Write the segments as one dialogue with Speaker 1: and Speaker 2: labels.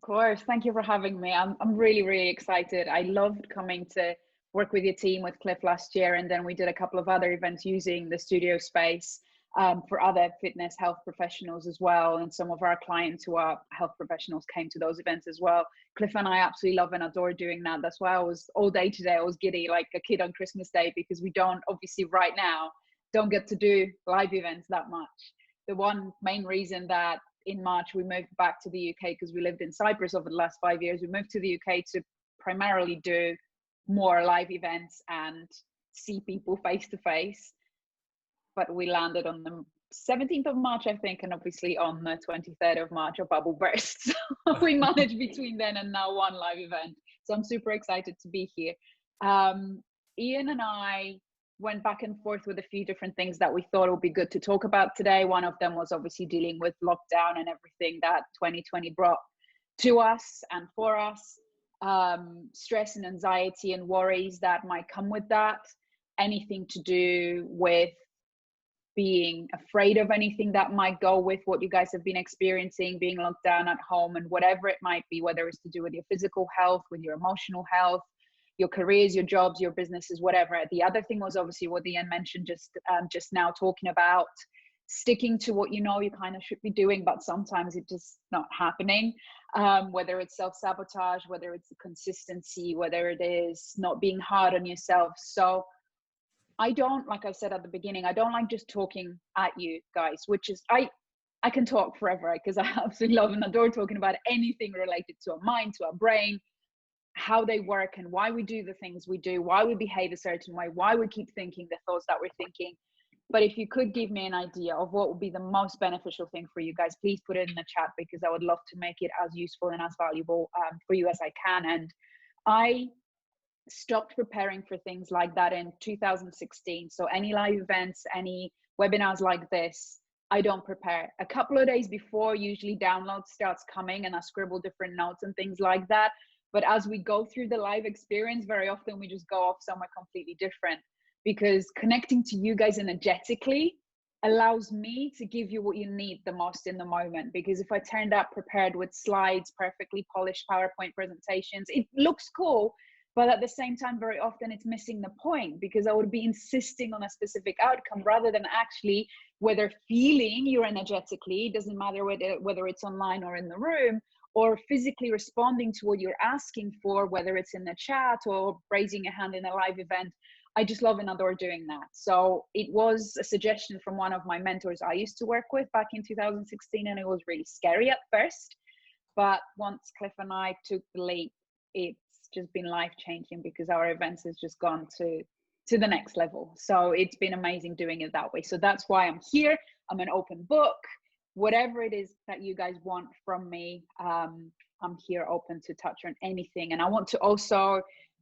Speaker 1: course. Thank you for having me. I'm really, really excited. I loved coming to work with your team with Cliff last year, and then we did a couple of other events using the studio space for other fitness health professionals as well. And some of our clients who are health professionals came to those events as well. Cliff and I absolutely love and adore doing that. That's why I was all day today. I was giddy like a kid on Christmas Day, because we don't obviously right now don't get to do live events that much. The one main reason that in March we moved back to the UK, because we lived in Cyprus over the last 5 years. We moved to the UK to primarily do more live events and see people face to face. But we landed on the 17th of March, I think, and obviously on the 23rd of March, a bubble burst. So we managed between then and now one live event. So I'm super excited to be here. Ian and I went back and forth with a few different things that we thought would be good to talk about today. One of them was obviously dealing with lockdown and everything that 2020 brought to us and for us, stress and anxiety and worries that might come with that, anything to do with being afraid of anything that might go with what you guys have been experiencing, being locked down at home, and whatever it might be, whether it's to do with your physical health, with your emotional health, your careers, your jobs, your businesses, whatever. The other thing was obviously what Ian mentioned just now, talking about sticking to what you know you kind of should be doing, but sometimes it's just not happening. Whether it's self-sabotage, whether it's the consistency, whether it is not being hard on yourself. So I don't, like I said at the beginning, I don't like just talking at you guys, which is, I can talk forever because I absolutely love and adore talking about anything related to our mind, to our brain, how they work and why we do the things we do, why we behave a certain way, why we keep thinking the thoughts that we're thinking. But if you could give me an idea of what would be the most beneficial thing for you guys, please put it in the chat, because I would love to make it as useful and as valuable for you as I can. And I stopped preparing for things like that in 2016. So any live events, any webinars like this, I don't prepare. A couple of days before, usually download starts coming and I scribble different notes and things like that. But as we go through the live experience, very often we just go off somewhere completely different, because connecting to you guys energetically allows me to give you what you need the most in the moment. Because if I turned up prepared with slides, perfectly polished PowerPoint presentations, it looks cool, but at the same time, very often it's missing the point, because I would be insisting on a specific outcome rather than actually whether feeling you energetically, it doesn't matter whether it's online or in the room, or physically responding to what you're asking for, whether it's in the chat or raising a hand in a live event. I just love and adore doing that. So it was a suggestion from one of my mentors I used to work with back in 2016, and it was really scary at first. But once Cliff and I took the leap, it's just been life-changing, because our events has just gone to the next level. So it's been amazing doing it that way. So that's why I'm here. I'm an open book. Whatever it is that you guys want from me, I'm here open to touch on anything. And I want to also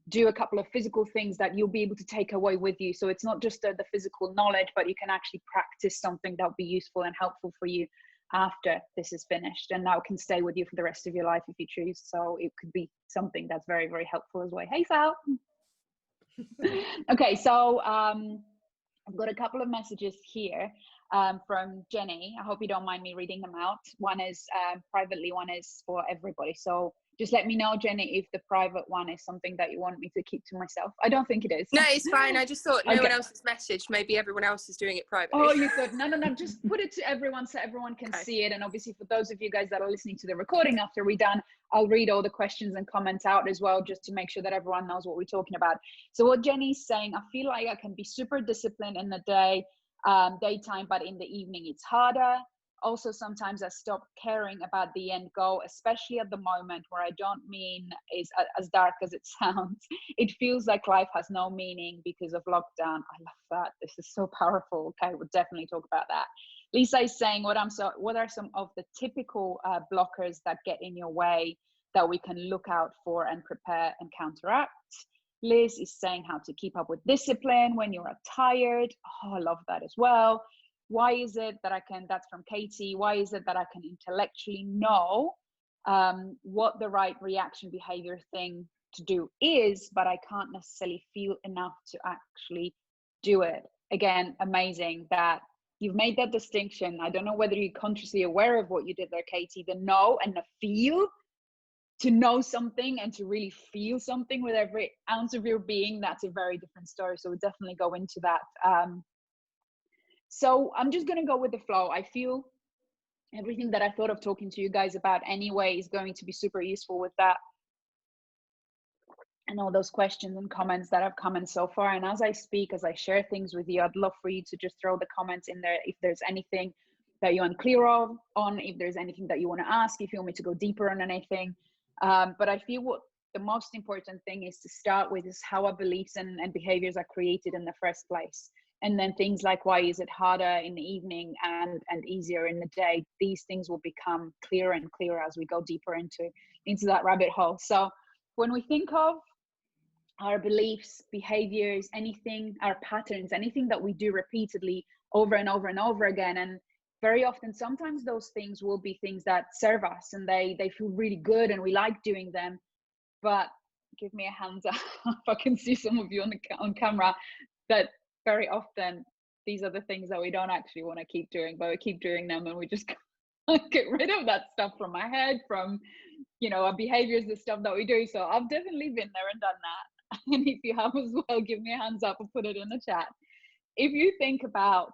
Speaker 1: do a couple of physical things that you'll be able to take away with you. So it's not just the physical knowledge, but you can actually practice something that'll be useful and helpful for you after this is finished, and now can stay with you for the rest of your life if you choose. So it could be something that's very, very helpful as well. Hey, Sal. Okay, so I've got a couple of messages here from Jenny. I hope you don't mind me reading them out. One is privately, one is for everybody. So just let me know, Jenny, if the private one is something that you want me to keep to myself. I don't think it is.
Speaker 2: No, it's fine. I just thought no
Speaker 1: Okay.
Speaker 2: one else has messaged. Maybe everyone else is doing it privately.
Speaker 1: Oh, you could. No, just put it to everyone so everyone can see it. And obviously for those of you guys that are listening to the recording after we're done, I'll read all the questions and comments out as well, just to make sure that everyone knows what we're talking about. So what Jenny's saying, I feel like I can be super disciplined in the daytime, but in the evening it's harder. Also, sometimes I stop caring about the end goal, especially at the moment, where I don't mean is as dark as it sounds. It feels like life has no meaning because of lockdown. I love that. This is so powerful. Okay, we'll definitely talk about that. Lisa is saying, what are some of the typical blockers that get in your way that we can look out for and prepare and counteract? Liz is saying how to keep up with discipline when you're tired. Oh, I love that as well. Why is it that that's from Katie, why is it that I can intellectually know what the right reaction behavior thing to do is, but I can't necessarily feel enough to actually do it? Again, amazing that you've made that distinction. I don't know whether you're consciously aware of what you did there, Katie, the know and the feel. to know something and to really feel something with every ounce of your being, that's a very different story. So we'll definitely go into that. So I'm just going to go with the flow. I feel everything that I thought of talking to you guys about anyway is going to be super useful with that, and all those questions and comments that have come in so far. And as I speak, as I share things with you, I'd love for you to just throw the comments in there if there's anything that you're unclear on, if there's anything that you want to ask, if you want me to go deeper on anything. But I feel what the most important thing is to start with is how our beliefs and behaviors are created in the first place. And then things like, why is it harder in the evening and easier in the day? These things will become clearer and clearer as we go deeper into that rabbit hole. So when we think of our beliefs, behaviors, anything, our patterns, anything that we do repeatedly over and over and over again, and very often, sometimes those things will be things that serve us and they feel really good and we like doing them. But give me a hands up if I can see some of you on camera, that very often these are the things that we don't actually want to keep doing, but we keep doing them, and we just can't get rid of that stuff from our head, from, you know, our behaviors, the stuff that we do. So I've definitely been there and done that. And if you have as well, give me a hands up or put it in the chat. If you think about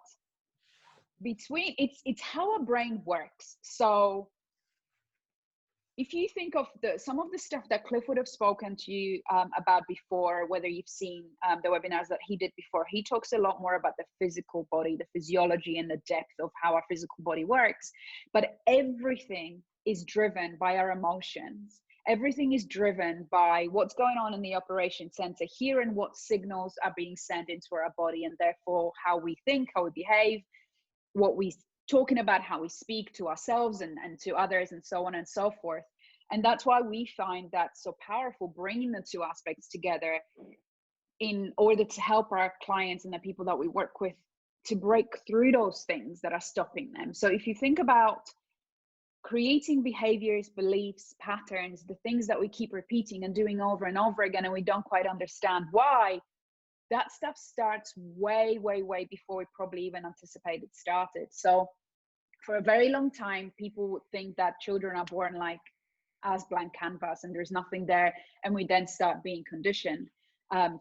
Speaker 1: it's how our brain works. So if you think of some of the stuff that Cliff would have spoken to you about before, whether you've seen the webinars that he did before, he talks a lot more about the physical body, the physiology and the depth of how our physical body works. But everything is driven by our emotions. Everything is driven by what's going on in the operation center here and what signals are being sent into our body, and therefore how we think, how we behave, what we talking about, how we speak to ourselves and to others, and so on and so forth. And that's why we find that so powerful, bringing the two aspects together in order to help our clients and the people that we work with to break through those things that are stopping them. So if you think about creating behaviors, beliefs, patterns, the things that we keep repeating and doing over and over again, and we don't quite understand why, that stuff starts way, way, way before we probably even anticipated started. So for a very long time, people would think that children are born like as blank canvas and there's nothing there. And we then start being conditioned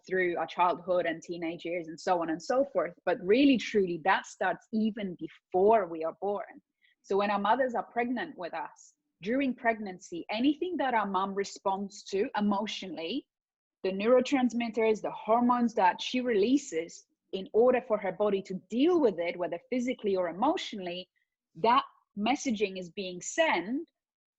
Speaker 1: through our childhood and teenage years and so on and so forth. But really, truly, that starts even before we are born. So when our mothers are pregnant with us, during pregnancy, anything that our mom responds to emotionally, the neurotransmitters, the hormones that she releases in order for her body to deal with it, whether physically or emotionally, that messaging is being sent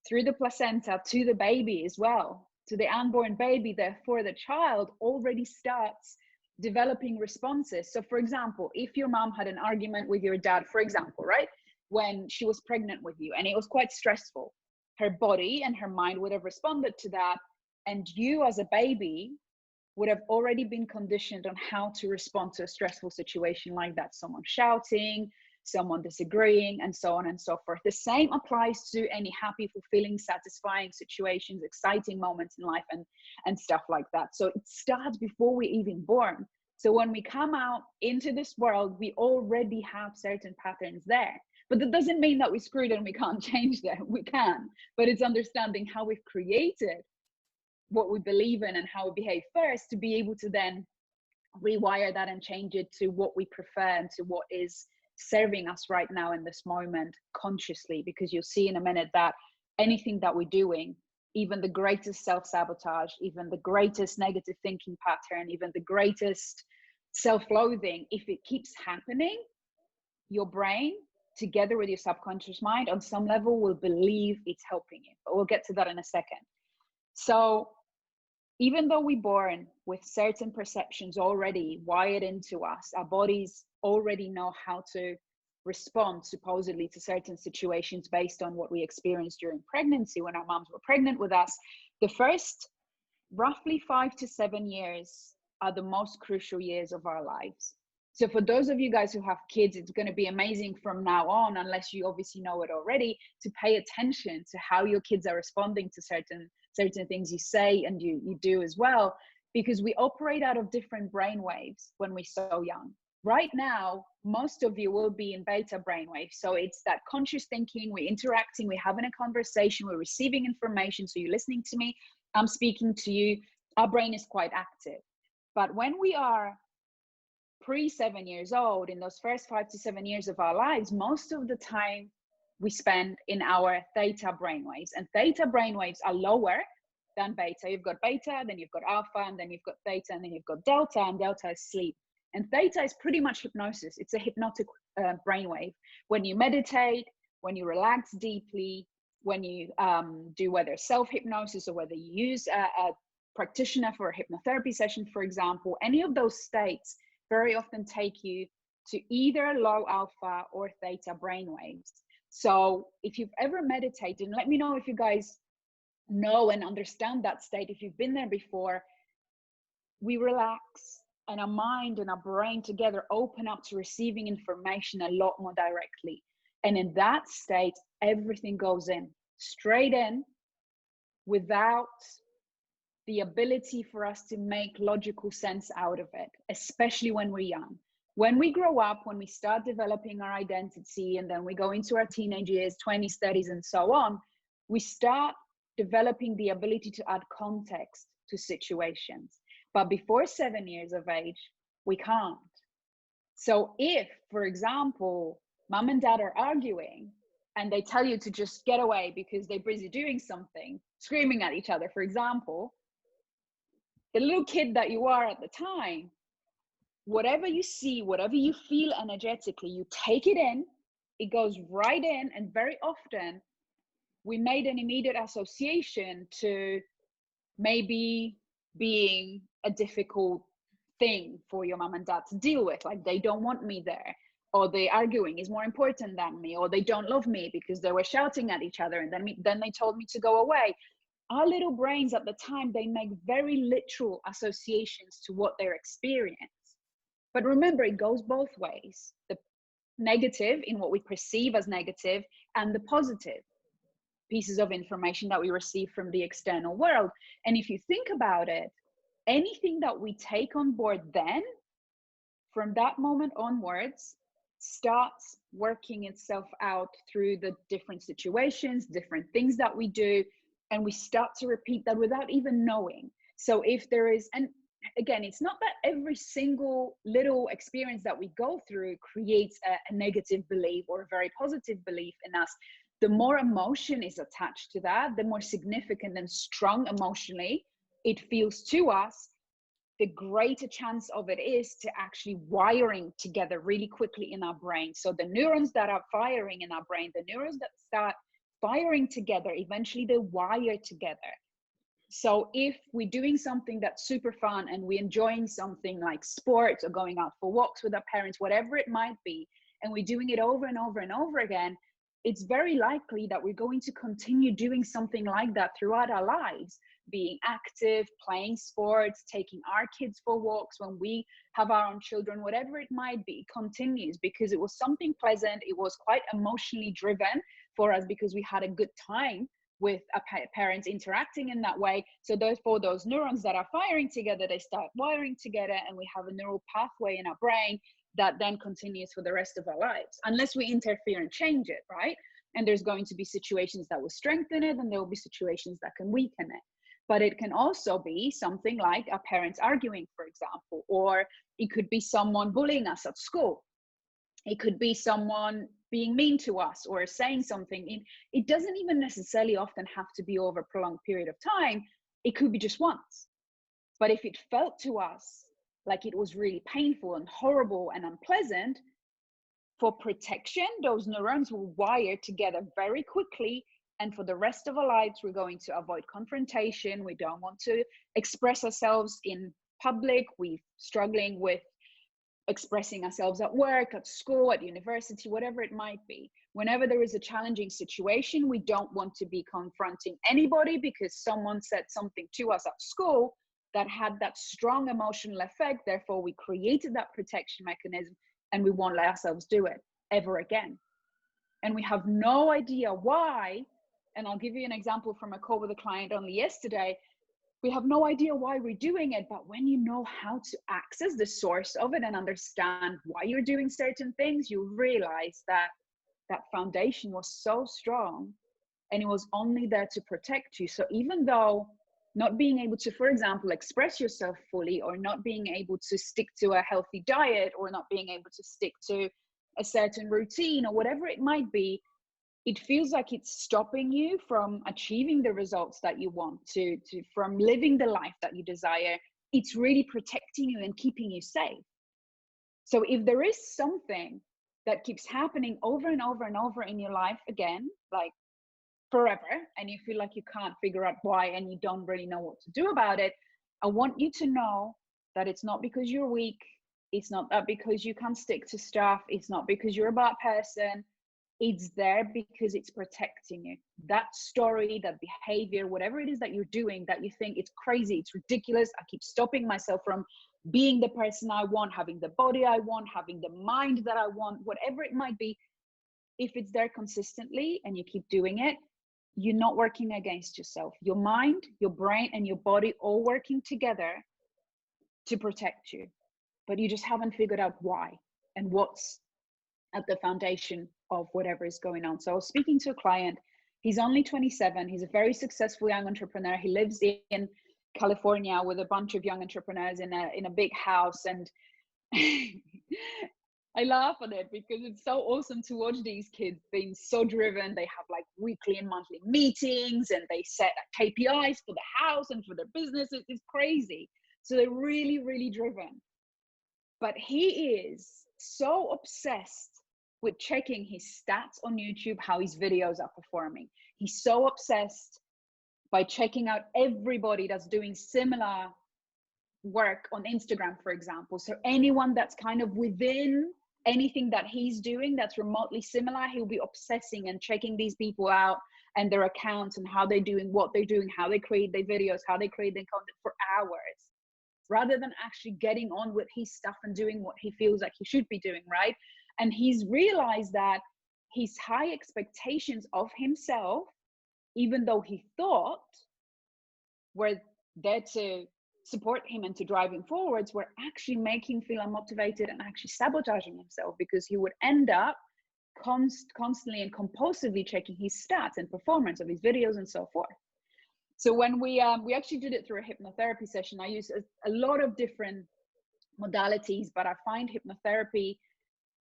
Speaker 1: through the placenta to the baby as well, to the unborn baby. Therefore, the child already starts developing responses. So for example, if your mom had an argument with your dad, for example, right, when she was pregnant with you, and it was quite stressful, her body and her mind would have responded to that. And you as a baby would have already been conditioned on how to respond to a stressful situation like that. Someone shouting, someone disagreeing, and so on and so forth. The same applies to any happy, fulfilling, satisfying situations, exciting moments in life, and stuff like that. So it starts before we're even born. So when we come out into this world, we already have certain patterns there. But that doesn't mean that we screwed and we can't change them. We can. But it's understanding how we've created what we believe in and how we behave first to be able to then rewire that and change it to what we prefer and to what is serving us right now in this moment consciously. Because you'll see in a minute that anything that we're doing, even the greatest self-sabotage, even the greatest negative thinking pattern, even the greatest self-loathing, if it keeps happening, your brain together with your subconscious mind on some level will believe it's helping you. But we'll get to that in a second. So even though we're born with certain perceptions already wired into us, our bodies already know how to respond supposedly to certain situations based on what we experienced during pregnancy when our moms were pregnant with us. The first roughly 5 to 7 years are the most crucial years of our lives. So for those of you guys who have kids, it's going to be amazing from now on, unless you obviously know it already, to pay attention to how your kids are responding to certain things you say and you do as well, because we operate out of different brain waves when we're so young. right now, most of you will be in beta brainwave. So it's that conscious thinking, we're interacting, we're having a conversation, we're receiving information. So you're listening to me, I'm speaking to you. Our brain is quite active. But when we are pre 7 years old, in those first 5 to 7 years of our lives, most of the time we spend in our theta brainwaves. And theta brainwaves are lower than beta. You've got beta, then you've got alpha, and then you've got theta, and then you've got delta, and delta is sleep. And theta is pretty much hypnosis. It's a hypnotic brainwave. When you meditate, when you relax deeply, when you do whether self-hypnosis or whether you use a practitioner for a hypnotherapy session, for example, any of those states very often take you to either low alpha or theta brainwaves. So if you've ever meditated, and let me know if you guys know and understand that state, if you've been there before, we relax and our mind and our brain together open up to receiving information a lot more directly. And in that state, everything goes in, straight in, without the ability for us to make logical sense out of it, especially when we're young. When we grow up, when we start developing our identity, and then we go into our teenage years, 20s, 30s, and so on, we start developing the ability to add context to situations. But before 7 years of age, we can't. So if, for example, mom and dad are arguing and they tell you to just get away because they're busy doing something, screaming at each other, for example, the little kid that you are at the time, whatever you see, whatever you feel energetically, you take it in, it goes right in, and very often we made an immediate association to maybe being a difficult thing for your mom and dad to deal with, like they don't want me there, or the arguing is more important than me, or they don't love me because they were shouting at each other and then they told me to go away. Our little brains at the time, they make very literal associations to what they're experiencing. But remember, it goes both ways, the negative in what we perceive as negative and the positive pieces of information that we receive from the external world. And if you think about it, anything that we take on board then, from that moment onwards, starts working itself out through the different situations, different things that we do, and we start to repeat that without even knowing. So if there is, and again, it's not that every single little experience that we go through creates a negative belief or a very positive belief in us. The more emotion is attached to that, the more significant and strong emotionally it feels to us, the greater chance of it is to actually wiring together really quickly in our brain. So the neurons that are firing in our brain, the neurons that start firing together, eventually they wire together. So if we're doing something that's super fun and we're enjoying something like sports or going out for walks with our parents, whatever it might be, and we're doing it over and over and over again, it's very likely that we're going to continue doing something like that throughout our lives, being active, playing sports, taking our kids for walks when we have our own children, whatever it might be, continues because it was something pleasant. It was quite emotionally driven for us because we had a good time with our parents interacting in that way. So therefore, those neurons that are firing together, they start wiring together, and we have a neural pathway in our brain that then continues for the rest of our lives, unless we interfere and change it, right? And there's going to be situations that will strengthen it, and there will be situations that can weaken it. But it can also be something like our parents arguing, for example, or it could be someone bullying us at school. It could be someone being mean to us or saying something. It doesn't even necessarily often have to be over a prolonged period of time. It could be just once. But if it felt to us like it was really painful and horrible and unpleasant, for protection, those neurons will wire together very quickly. And for the rest of our lives, we're going to avoid confrontation. We don't want to express ourselves in public. We're struggling with expressing ourselves at work, at school, at university, whatever it might be. Whenever there is a challenging situation, we don't want to be confronting anybody because someone said something to us at school that had that strong emotional effect. Therefore, we created that protection mechanism and we won't let ourselves do it ever again. And we have no idea why. And I'll give you an example from a call with a client only yesterday. we have no idea why we're doing it. But when you know how to access the source of it and understand why you're doing certain things, you realize that that foundation was so strong and it was only there to protect you. So even though not being able to, for example, express yourself fully, or not being able to stick to a healthy diet, or not being able to stick to a certain routine, or whatever it might be, it feels like it's stopping you from achieving the results that you want to from living the life that you desire. It's really protecting you and keeping you safe. So if there is something that keeps happening over and over and over in your life, again, like forever, and you feel like you can't figure out why, and you don't really know what to do about it, I want you to know that it's not because you're weak. It's not that because you can't stick to stuff. It's not because you're a bad person. It's there because it's protecting you. That story, that behavior, whatever it is that you're doing that you think it's crazy, it's ridiculous, I keep stopping myself from being the person I want, having the body I want, having the mind that I want, whatever it might be, if it's there consistently and you keep doing it, you're not working against yourself. Your mind, your brain, and your body all working together to protect you. But you just haven't figured out why and what's at the foundation of whatever is going on. So I was speaking to a client. He's only 27. He's a very successful young entrepreneur. He lives in California with a bunch of young entrepreneurs in a big house. And I laugh at it because it's so awesome to watch these kids being so driven. They have like weekly and monthly meetings, and they set KPIs for the house and for their business. It's crazy. So they're really, really driven. But he is so obsessed with checking his stats on YouTube, how his videos are performing. He's so obsessed by checking out everybody that's doing similar work on Instagram, for example. So anyone that's kind of within anything that he's doing that's remotely similar, he'll be obsessing and checking these people out and their accounts and how they're doing, what they're doing, how they create their videos, how they create their content for hours, rather than actually getting on with his stuff and doing what he feels like he should be doing, right? And he's realized that his high expectations of himself, even though he thought were there to support him and to drive him forwards, were actually making him feel unmotivated and actually sabotaging himself, because he would end up constantly and compulsively checking his stats and performance of his videos and so forth. So when we actually did it through a hypnotherapy session, I use a lot of different modalities, but I find hypnotherapy,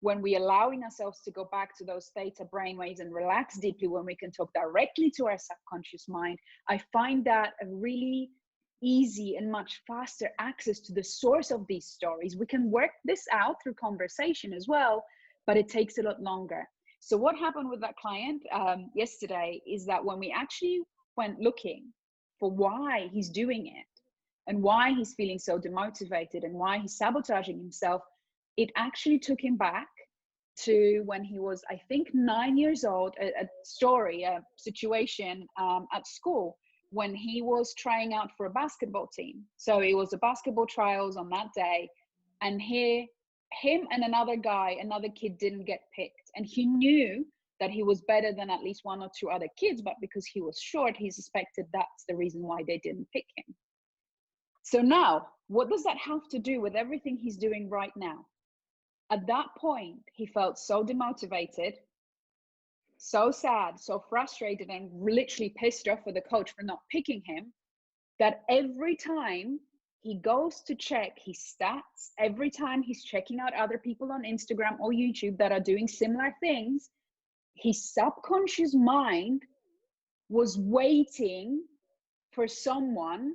Speaker 1: when we allowing ourselves to go back to those theta brainwaves and relax deeply, when we can talk directly to our subconscious mind, I find that a really easy and much faster access to the source of these stories. We can work this out through conversation as well, but it takes a lot longer. So what happened with that client yesterday is that when we actually went looking for why he's doing it and why he's feeling so demotivated and why he's sabotaging himself, it actually took him back to when he was, I think, 9 years old, a situation at school when he was trying out for a basketball team. So it was a basketball trials on that day, and him and another kid didn't get picked. And he knew that he was better than at least one or two other kids, but because he was short, he suspected that's the reason why they didn't pick him. So now, what does that have to do with everything he's doing right now? At that point, he felt so demotivated, so sad, so frustrated, and literally pissed off with the coach for not picking him, that every time he goes to check his stats, every time he's checking out other people on Instagram or YouTube that are doing similar things, his subconscious mind was waiting for someone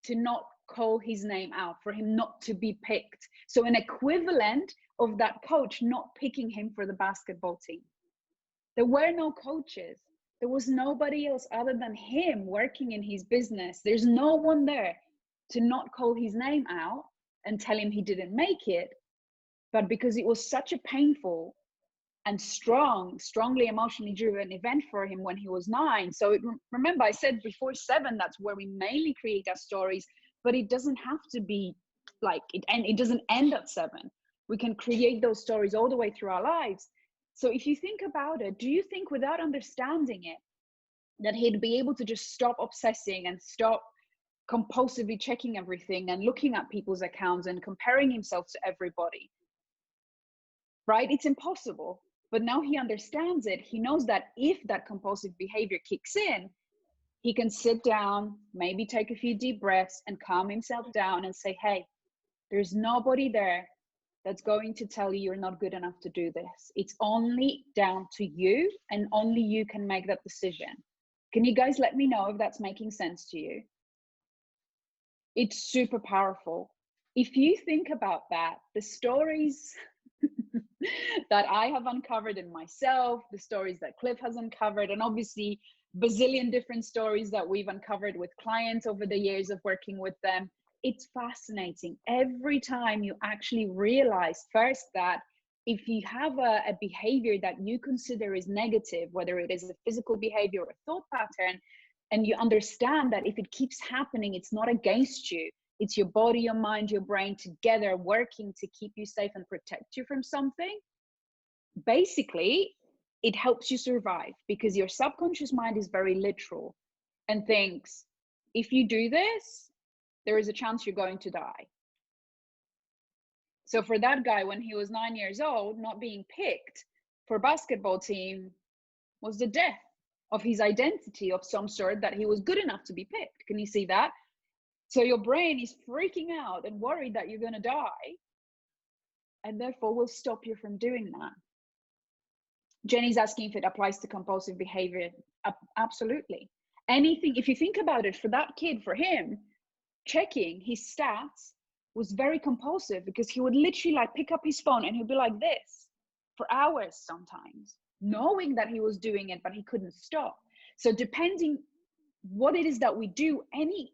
Speaker 1: to not call his name out, for him not to be picked. So an equivalent of that coach not picking him for the basketball team. There were no coaches. There was nobody else other than him working in his business. There's no one there to not call his name out and tell him he didn't make it. But because it was such a painful and strongly emotionally driven event for him when he was 9. So remember, I said before 7, that's where we mainly create our stories, but it doesn't have to be like it, and it doesn't end at 7. We can create those stories all the way through our lives. So if you think about it, do you think without understanding it, that he'd be able to just stop obsessing and stop compulsively checking everything and looking at people's accounts and comparing himself to everybody, right? It's impossible. But now he understands it. He knows that if that compulsive behavior kicks in, he can sit down, maybe take a few deep breaths and calm himself down and say, hey, there's nobody there that's going to tell you you're not good enough to do this. It's only down to you, and only you can make that decision. Can you guys let me know if that's making sense to you? It's super powerful. If you think about that, the stories that I have uncovered in myself, the stories that Cliff has uncovered, and obviously bazillion different stories that we've uncovered with clients over the years of working with them, it's fascinating. Every time you actually realize first that if you have a behavior that you consider is negative, whether it is a physical behavior or a thought pattern, and you understand that if it keeps happening, it's not against you, it's your body, your mind, your brain together working to keep you safe and protect you from something, basically it helps you survive, because your subconscious mind is very literal and thinks, if you do this, there is a chance you're going to die. So for that guy, when he was 9 years old, not being picked for a basketball team was the death of his identity of some sort, that he was good enough to be picked. Can you see that? So your brain is freaking out and worried that you're going to die, and therefore will stop you from doing that. Jenny's asking if it applies to compulsive behavior. Absolutely. Anything, if you think about it, for that kid, for him, checking his stats was very compulsive, because he would literally like pick up his phone and he'd be like this for hours sometimes, knowing that he was doing it, but he couldn't stop. So depending what it is that we do, any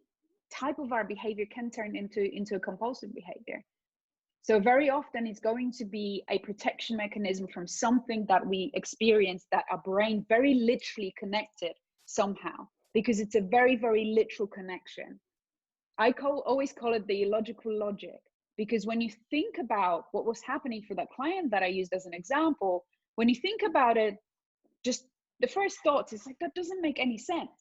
Speaker 1: type of our behavior can turn into a compulsive behavior. So very often it's going to be a protection mechanism from something that we experience, that our brain very literally connected somehow, because it's a very, very literal connection. I always call it the illogical logic, because when you think about what was happening for that client that I used as an example, when you think about it, just the first thought is like, that doesn't make any sense.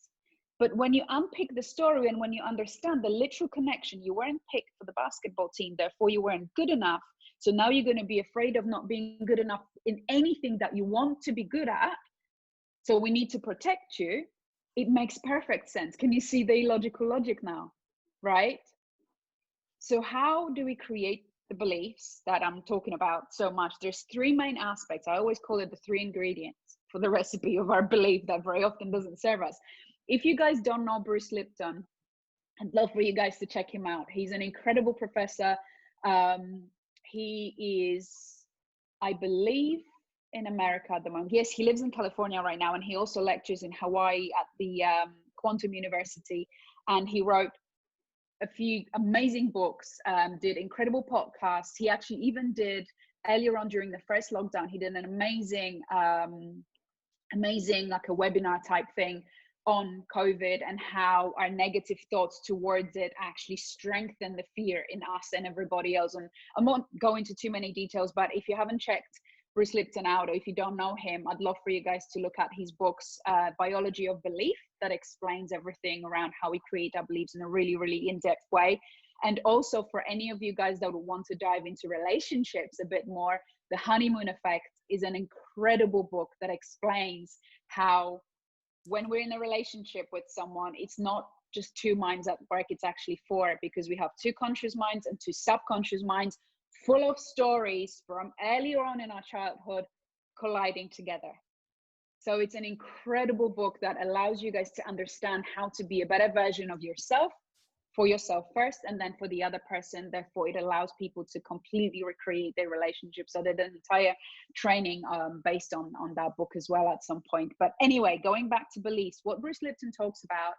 Speaker 1: But when you unpick the story and when you understand the literal connection, you weren't picked for the basketball team, therefore you weren't good enough. So now you're going to be afraid of not being good enough in anything that you want to be good at. So we need to protect you. It makes perfect sense. Can you see the illogical logic now? Right? So how do we create the beliefs that I'm talking about so much? There's three main aspects. I always call it the three ingredients for the recipe of our belief that very often doesn't serve us. If you guys don't know Bruce Lipton, I'd love for you guys to check him out. He's an incredible professor. He is, I believe, in America at the moment. Yes, he lives in California right now, and he also lectures in Hawaii at the Quantum University. And he wrote a few amazing books, did incredible podcasts. He actually even did, earlier on during the first lockdown, he did an amazing like a webinar type thing on COVID, and how our negative thoughts towards it actually strengthen the fear in us and everybody else. And I won't go into too many details, but if you haven't checked Bruce Lipton out, or if you don't know him, I'd love for you guys to look at his books, Biology of Belief, that explains everything around how we create our beliefs in a really, really in-depth way. And also for any of you guys that would want to dive into relationships a bit more, The Honeymoon Effect is an incredible book that explains how when we're in a relationship with someone, it's not just two minds at work, it's actually four, because we have two conscious minds and two subconscious minds full of stories from earlier on in our childhood colliding together. So it's an incredible book that allows you guys to understand how to be a better version of yourself, for yourself first, and then for the other person. Therefore, it allows people to completely recreate their relationship. So there's an entire training based on that book as well at some point. But anyway, going back to beliefs, what Bruce Lipton talks about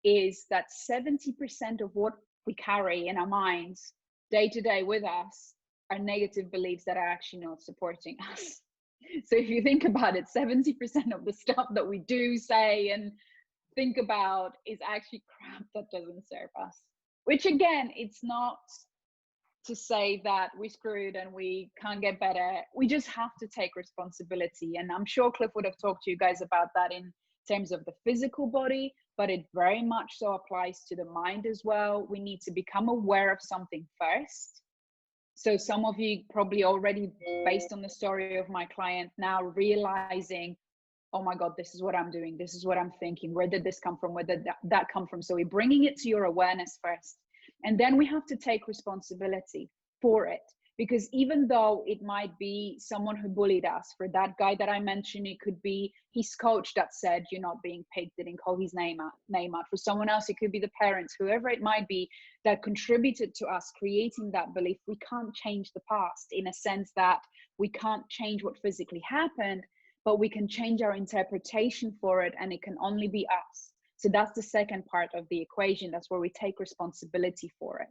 Speaker 1: is that 70% of what we carry in our minds day to day with us are negative beliefs that are actually not supporting us. So if you think about it, 70% of the stuff that we do, say, and think about is actually crap that doesn't serve us. Which again, it's not to say that we screwed and we can't get better. We just have to take responsibility. And I'm sure Cliff would have talked to you guys about that in terms of the physical body, but it very much so applies to the mind as well. We need to become aware of something first. So some of you probably already, based on the story of my client, now realizing, oh my God, this is what I'm doing. This is what I'm thinking. Where did this come from? Where did that come from? So we're bringing it to your awareness first. And then we have to take responsibility for it. Because even though it might be someone who bullied us, for that guy that I mentioned, it could be his coach that said, you're not being picked, didn't call his name out. For someone else, it could be the parents, whoever it might be, that contributed to us creating that belief. We can't change the past, in a sense that we can't change what physically happened, but we can change our interpretation for it, and it can only be us. So that's the second part of the equation. That's where we take responsibility for it.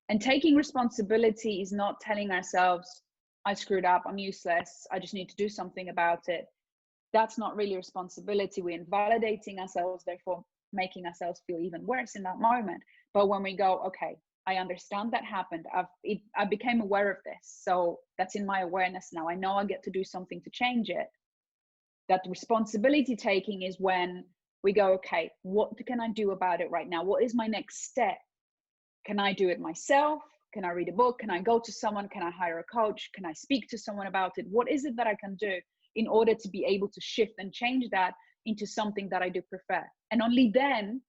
Speaker 1: And taking responsibility is not telling ourselves, I screwed up, I'm useless, I just need to do something about it. That's not really responsibility. We're invalidating ourselves, therefore making ourselves feel even worse in that moment. But when we go, okay, I understand that happened, I became aware of this, so that's in my awareness now, I know I get to do something to change it. That responsibility taking is when we go, okay, what can I do about it right now? What is my next step? Can I do it myself? Can I read a book? Can I go to someone? Can I hire a coach? Can I speak to someone about it? What is it that I can do in order to be able to shift and change that into something that I do prefer? And only then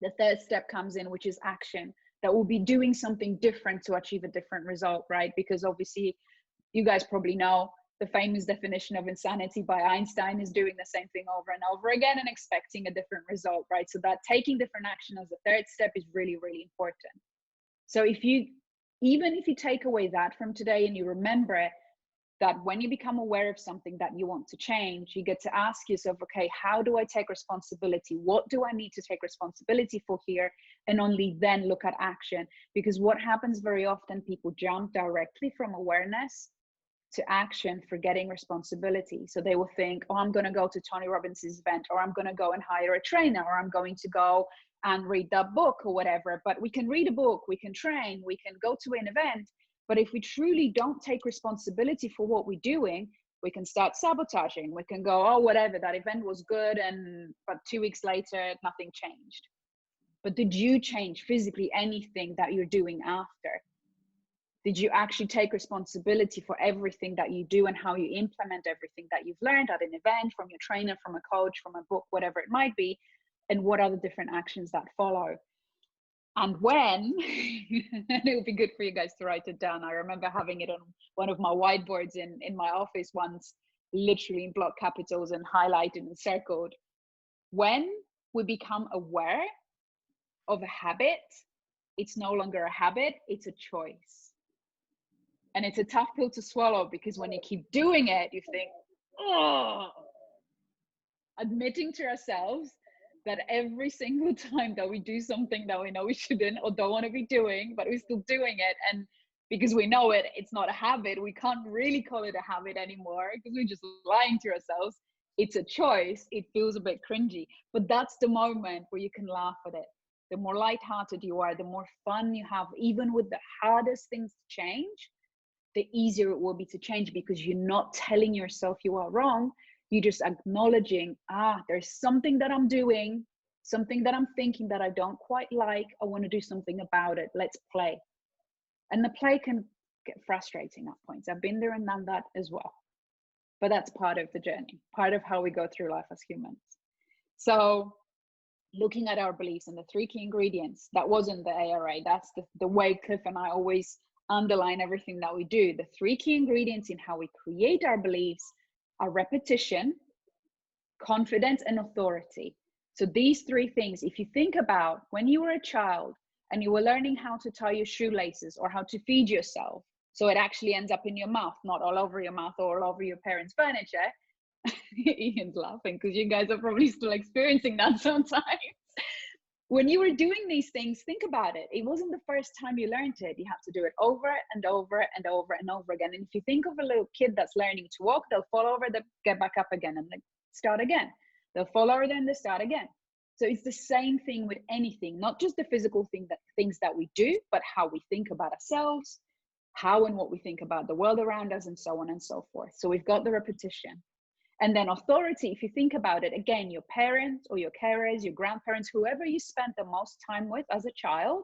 Speaker 1: the third step comes in, which is action. That will be doing something different to achieve a different result, right? Because obviously, you guys probably know the famous definition of insanity by Einstein is doing the same thing over and over again and expecting a different result, right? So that taking different action as the third step is really, really important. So even if you take away that from today and you remember it, that when you become aware of something that you want to change, you get to ask yourself, okay, how do I take responsibility? What do I need to take responsibility for here? And only then look at action. Because what happens very often, people jump directly from awareness to action, forgetting responsibility. So they will think, oh, I'm going to go to Tony Robbins' event, or I'm going to go and hire a trainer, or I'm going to go and read that book or whatever. But we can read a book, we can train, we can go to an event. But if we truly don't take responsibility for what we're doing, we can start sabotaging. We can go, oh, whatever, that event was good, but 2 weeks later, nothing changed. But did you change physically anything that you're doing after? Did you actually take responsibility for everything that you do and how you implement everything that you've learned at an event, from your trainer, from a coach, from a book, whatever it might be? And what are the different actions that follow? And when, and it would be good for you guys to write it down. I remember having it on one of my whiteboards in my office once, literally in block capitals and highlighted and circled. When we become aware of a habit, it's no longer a habit, it's a choice. And it's a tough pill to swallow, because when you keep doing it, you think, oh, admitting to ourselves that every single time that we do something that we know we shouldn't or don't want to be doing, but we're still doing it, and because we know it's not a habit, we can't really call it a habit anymore because we're just lying to ourselves. It's a choice. It feels a bit cringy, but that's the moment where you can laugh at it. The more lighthearted you are, the more fun you have, even with the hardest things to change, the easier it will be to change, because you're not telling yourself you are wrong. You're just acknowledging, there's something that I'm doing, something that I'm thinking that I don't quite like. I want to do something about it. Let's play. And the play can get frustrating at points. I've been there and done that as well. But that's part of the journey, part of how we go through life as humans. So looking at our beliefs and the 3 key ingredients, that wasn't the ARA. That's the way Cliff and I always underline everything that we do. The 3 key ingredients in how we create our beliefs are repetition, confidence, and authority. So these 3 things, if you think about when you were a child and you were learning how to tie your shoelaces or how to feed yourself, so it actually ends up in your mouth, not all over your mouth or all over your parents' furniture. Ian's laughing because you guys are probably still experiencing that sometimes. When you were doing these things, think about it. It wasn't the first time you learned it. You have to do it over and over and over and over again. And if you think of a little kid that's learning to walk, they'll fall over, they'll get back up again, and they start again. They'll fall over, then they start again. So it's the same thing with anything, not just the physical things that we do, but how we think about ourselves, how and what we think about the world around us, and so on and so forth. So we've got the repetition. And then authority, if you think about it, again, your parents or your carers, your grandparents, whoever you spent the most time with as a child,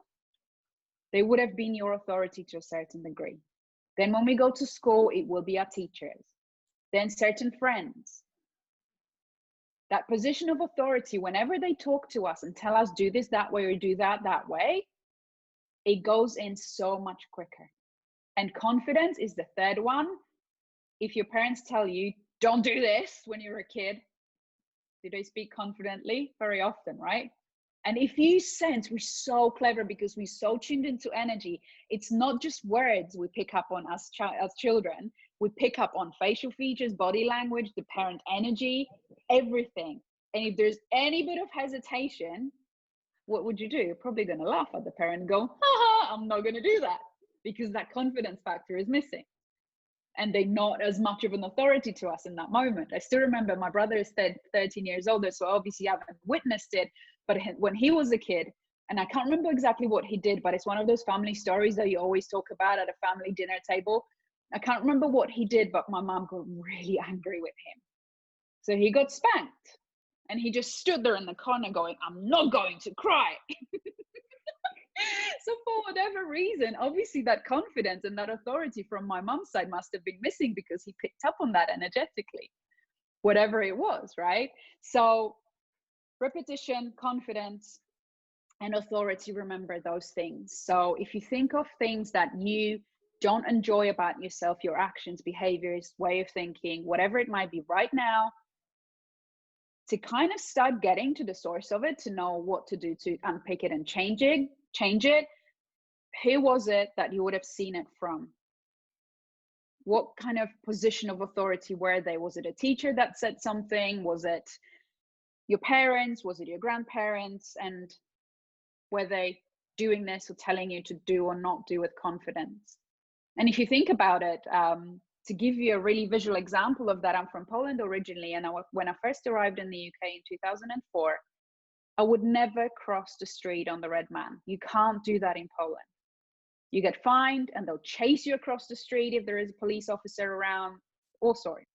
Speaker 1: they would have been your authority to a certain degree. Then when we go to school, it will be our teachers, then certain friends. That position of authority, whenever they talk to us and tell us, do this that way or do that way, it goes in so much quicker. And confidence is the third one. If your parents tell you, don't do this when you're a kid, do they speak confidently? Very often, right? And if you sense, we're so clever because we're so tuned into energy. It's not just words we pick up on as children. We pick up on facial features, body language, the parent energy, everything. And if there's any bit of hesitation, what would you do? You're probably going to laugh at the parent and go, haha, I'm not going to do that, because that confidence factor is missing. And they're not as much of an authority to us in that moment. I still remember my brother is 13 years older, so obviously I haven't witnessed it. But when he was a kid, and I can't remember exactly what he did, but it's one of those family stories that you always talk about at a family dinner table. I can't remember what he did, but my mom got really angry with him. So he got spanked, and he just stood there in the corner going, I'm not going to cry. So for whatever reason, obviously that confidence and that authority from my mom's side must have been missing, because he picked up on that energetically, whatever it was, right? So repetition, confidence, and authority, remember those things. So if you think of things that you don't enjoy about yourself, your actions, behaviors, way of thinking, whatever it might be right now, to kind of start getting to the source of it, to know what to do to unpick it and change it. Who was it that you would have seen it from? What kind of position of authority were they? Was it a teacher that said something? Was it your parents? Was it your grandparents? And were they doing this or telling you to do or not do with confidence? And if you think about it, to give you a really visual example of that, I'm from Poland originally, and when I first arrived in the UK in 2004, I would never cross the street on the red man. You can't do that in Poland. You get fined, and they'll chase you across the street if there is a police officer around, all sorts.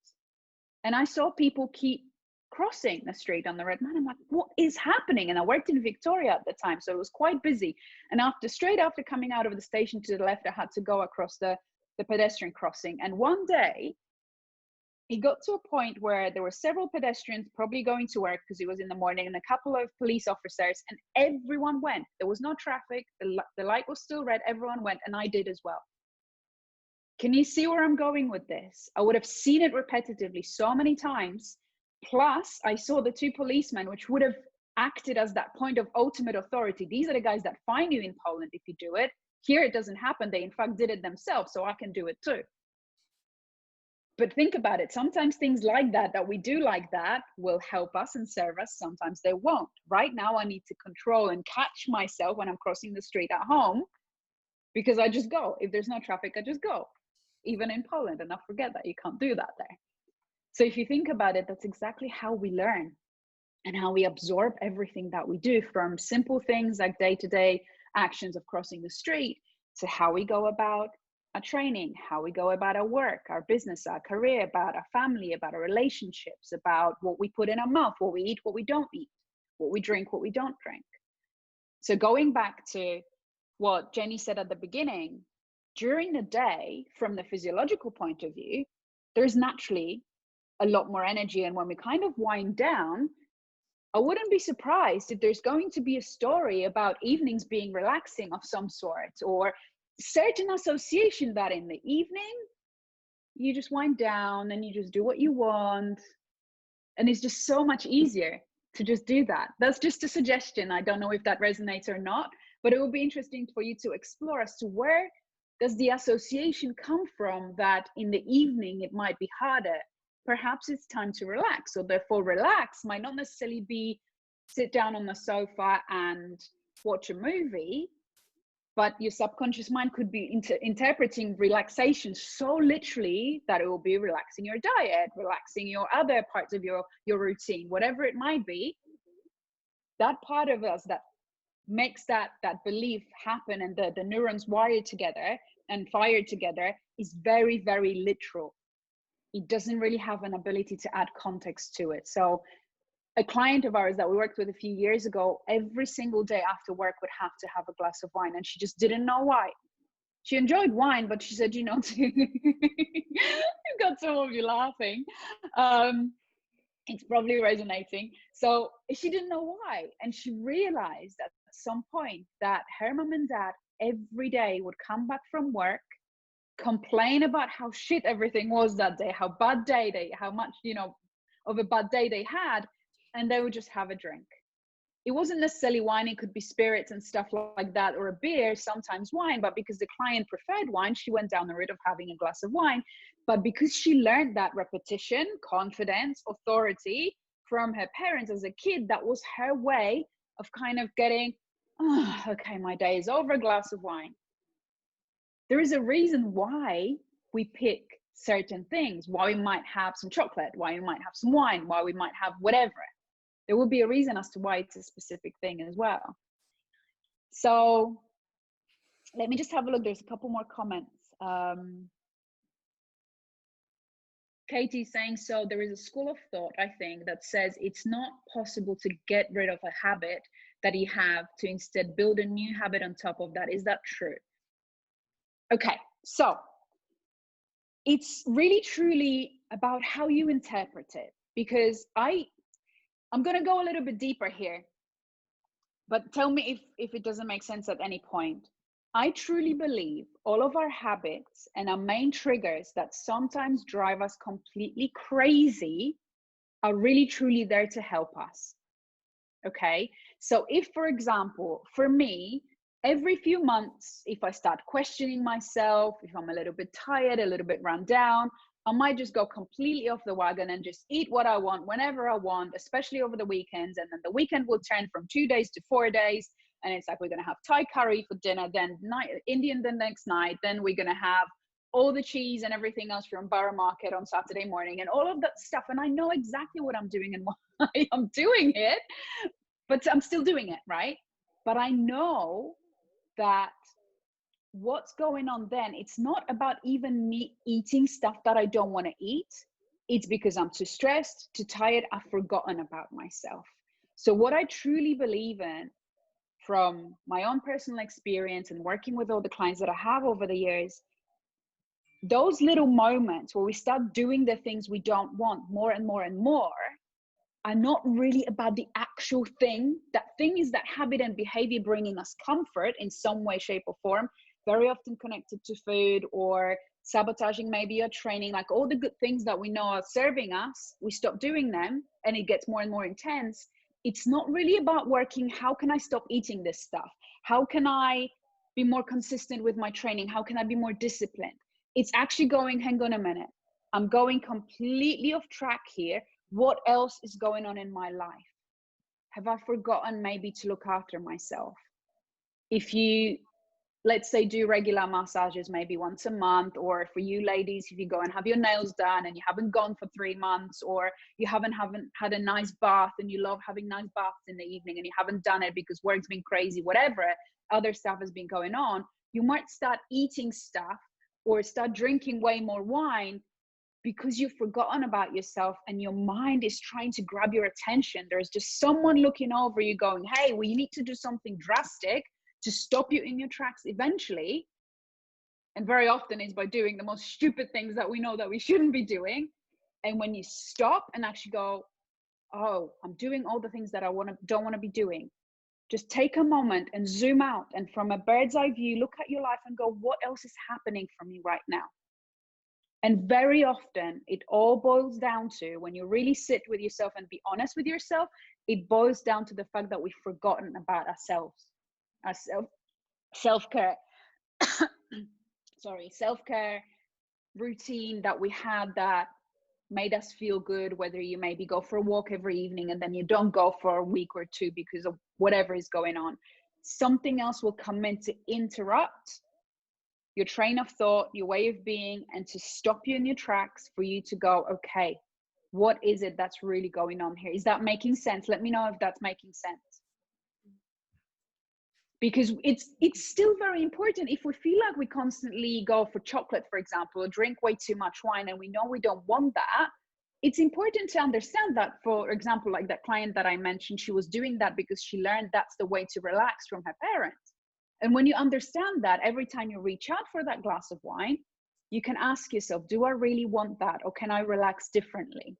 Speaker 1: And I saw people keep crossing the street on the red man. I'm like, what is happening? And I worked in Victoria at the time, so it was quite busy. And straight after coming out of the station to the left, I had to go across the pedestrian crossing. And one day, it got to a point where there were several pedestrians probably going to work because it was in the morning, and a couple of police officers, and everyone went. There was no traffic. The light was still red. Everyone went, and I did as well. Can you see where I'm going with this? I would have seen it repetitively so many times. Plus, I saw the two policemen, which would have acted as that point of ultimate authority. These are the guys that fine you in Poland if you do it. Here, it doesn't happen. They, in fact, did it themselves, so I can do it too. But think about it. Sometimes things like that we do like that, will help us and serve us. Sometimes they won't. Right now, I need to control and catch myself when I'm crossing the street at home, because I just go. If there's no traffic, I just go. Even in Poland, and I forget that you can't do that there. So if you think about it, that's exactly how we learn and how we absorb everything that we do, from simple things like day-to-day actions of crossing the street, to how we go about our training, how we go about our work, our business, our career, about our family, about our relationships, about what we put in our mouth, what we eat, what we don't eat, what we drink, what we don't drink. So going back to what Jenny said at the beginning, during the day, from the physiological point of view, there's naturally a lot more energy. And when we kind of wind down, I wouldn't be surprised if there's going to be a story about evenings being relaxing of some sort, or certain association that in the evening, you just wind down and you just do what you want. And it's just so much easier to just do that. That's just a suggestion. I don't know if that resonates or not, but it will be interesting for you to explore as to where does the association come from that in the evening it might be harder. Perhaps it's time to relax. So therefore, relax might not necessarily be sit down on the sofa and watch a movie, but your subconscious mind could be interpreting relaxation so literally that it will be relaxing your diet, relaxing your other parts of your routine, whatever it might be. That part of us that makes that belief happen, and the neurons wired together and fired together, is very, very literal. it doesn't really have an ability to add context to it. So a client of ours that we worked with a few years ago, every single day after work would have to have a glass of wine, and she just didn't know why. She enjoyed wine, but she said, you know, you've got some of you laughing. It's probably resonating. So she didn't know why. And she realized at some point that her mom and dad every day would come back from work, complain about how shit everything was that day, how bad day they, how much, you know, of a bad day they had, and they would just have a drink. It wasn't necessarily wine, it could be spirits and stuff like that, or a beer, sometimes wine, but because the client preferred wine, she went down the route of having a glass of wine. But because she learned that repetition, confidence, authority from her parents as a kid, that was her way of kind of getting, oh, okay, my day is over, a glass of wine. There is a reason why we pick certain things, why we might have some chocolate, why we might have some wine, why we might have whatever. There will be a reason as to why it's a specific thing as well. So let me just have a look. There's a couple more comments. Katie's saying, so there is a school of thought, I think, that says it's not possible to get rid of a habit that you have, to instead build a new habit on top of that. Is that true? Okay, so it's really truly about how you interpret it, because I'm going to go a little bit deeper here, but tell me if it doesn't make sense at any point. I truly believe all of our habits and our main triggers that sometimes drive us completely crazy are really truly there to help us. Okay, so if, for example, for me, every few months, if I start questioning myself, if I'm a little bit tired, a little bit run down, I might just go completely off the wagon and just eat what I want whenever I want, especially over the weekends. And then the weekend will turn from 2 days to 4 days. And it's like, we're going to have Thai curry for dinner, then Indian the next night. Then we're going to have all the cheese and everything else from Borough Market on Saturday morning and all of that stuff. And I know exactly what I'm doing and why I'm doing it, but I'm still doing it, right? But I know that what's going on then, it's not about even me eating stuff that I don't want to eat. It's because I'm too stressed, too tired, I've forgotten about myself. So what I truly believe in, from my own personal experience and working with all the clients that I have over the years, those little moments where we start doing the things we don't want more and more and more are not really about the actual thing. That thing is that habit and behavior bringing us comfort in some way, shape, or form, very often connected to food or sabotaging maybe your training, like all the good things that we know are serving us, we stop doing them and it gets more and more intense. It's not really about working, how can I stop eating this stuff? How can I be more consistent with my training? How can I be more disciplined? It's actually going, hang on a minute, I'm going completely off track here. What else is going on in my life? Have I forgotten maybe to look after myself? If you, let's say, do regular massages maybe once a month, or for you ladies, if you go and have your nails done and you haven't gone for 3 months, or you haven't had a nice bath and you love having nice baths in the evening and you haven't done it because work's been crazy, whatever other stuff has been going on, you might start eating stuff or start drinking way more wine because you've forgotten about yourself and your mind is trying to grab your attention. There's just someone looking over you going, hey, well, you need to do something drastic to stop you in your tracks eventually. And very often is by doing the most stupid things that we know that we shouldn't be doing. And when you stop and actually go, oh, I'm doing all the things that I don't want to be doing, just take a moment and zoom out, and from a bird's eye view, look at your life and go, what else is happening for me right now? And very often it all boils down to, when you really sit with yourself and be honest with yourself, it boils down to the fact that we've forgotten about ourselves, our self-care, self-care routine that we had that made us feel good, whether you maybe go for a walk every evening and then you don't go for a week or two because of whatever is going on. Something else will come in to interrupt your train of thought, your way of being, and to stop you in your tracks for you to go, okay, what is it that's really going on here? Is that making sense? Let me know if that's making sense. because it's still very important. If we feel like we constantly go for chocolate, for example, or drink way too much wine, and we know we don't want that, it's important to understand that. For example, like that client that I mentioned, she was doing that because she learned that's the way to relax from her parents. And when you understand that, every time you reach out for that glass of wine, you can ask yourself, do I really want that, or can I relax differently?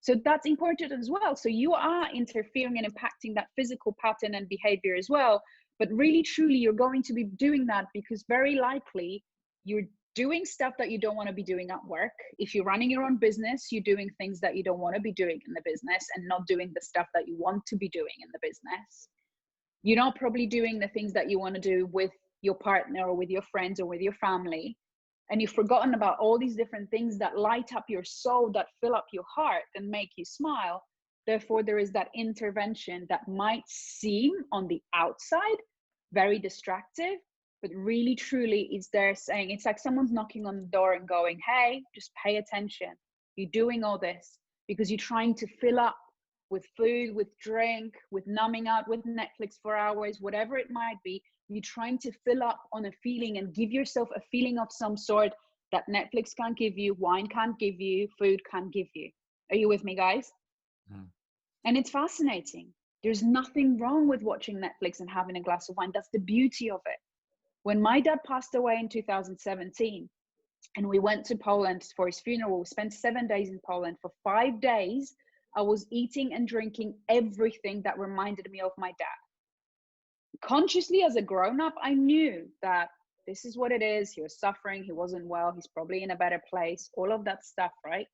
Speaker 1: So that's important as well. So you are interfering and impacting that physical pattern and behavior as well. But really, truly, you're going to be doing that because very likely you're doing stuff that you don't want to be doing at work. If you're running your own business, you're doing things that you don't want to be doing in the business and not doing the stuff that you want to be doing in the business. You're not probably doing the things that you want to do with your partner or with your friends or with your family. And you've forgotten about all these different things that light up your soul, that fill up your heart and make you smile. Therefore, there is that intervention that might seem on the outside very distractive, but really, truly is there saying, it's like someone's knocking on the door and going, hey, just pay attention. You're doing all this because you're trying to fill up with food, with drink, with numbing out, with Netflix for hours, whatever it might be. You're trying to fill up on a feeling and give yourself a feeling of some sort that Netflix can't give you, wine can't give you, food can't give you. Are you with me, guys? Mm. And it's fascinating. There's nothing wrong with watching Netflix and having a glass of wine. That's the beauty of it. When my dad passed away in 2017, and we went to Poland for his funeral, we spent 7 days in Poland. For 5 days, I was eating and drinking everything that reminded me of my dad. Consciously, as a grown-up, I knew that this is what it is. He was suffering, he wasn't well, he's probably in a better place, all of that stuff, right?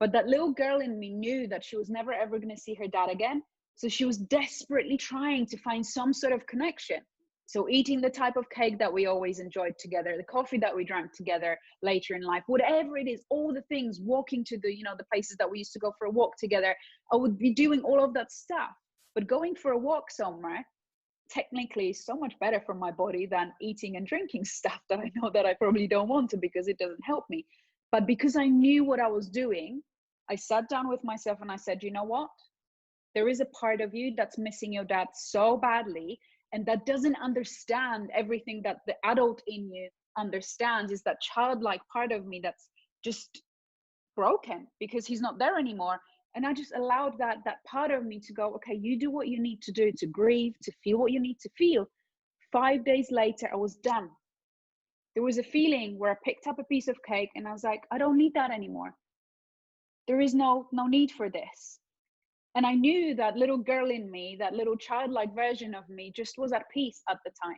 Speaker 1: But that little girl in me knew that she was never ever going to see her dad again. So she was desperately trying to find some sort of connection. So eating the type of cake that we always enjoyed together, the coffee that we drank together later in life, whatever it is, all the things, walking to the, the places that we used to go for a walk together, I would be doing all of that stuff. But going for a walk somewhere technically is so much better for my body than eating and drinking stuff that I know that I probably don't want to, because it doesn't help me. But because I knew what I was doing, I sat down with myself and I said, you know what? There is a part of you that's missing your dad so badly, and that doesn't understand everything that the adult in you understands. Is that childlike part of me that's just broken because he's not there anymore. And I just allowed that part of me to go, okay, you do what you need to do to grieve, to feel what you need to feel. 5 days later, I was done. There was a feeling where I picked up a piece of cake and I was like, I don't need that anymore. There is no need for this. And I knew that little girl in me, that little childlike version of me, just was at peace at the time.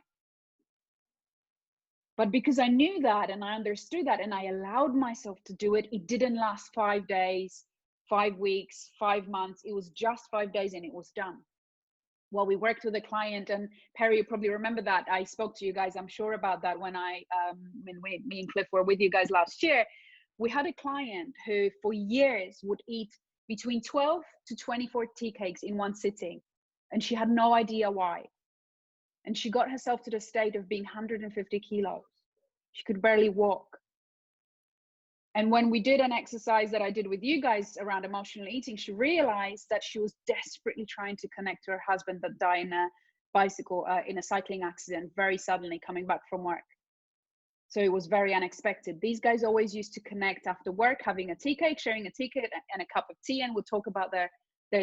Speaker 1: But because I knew that and I understood that and I allowed myself to do it, it didn't last 5 days, 5 weeks, 5 months. It was just 5 days and it was done. Well, we worked with a client, and Perry, you probably remember that. I spoke to you guys, I'm sure, about that when me and Cliff were with you guys last year. We had a client who for years would eat between 12 to 24 tea cakes in one sitting, and she had no idea why. And she got herself to the state of being 150 kilos. She could barely walk. And when we did an exercise that I did with you guys around emotional eating, she realized that she was desperately trying to connect to her husband that died in a cycling accident, very suddenly coming back from work. So it was very unexpected. These guys always used to connect after work, having a tea cake, sharing a tea cake and a cup of tea, and would talk about their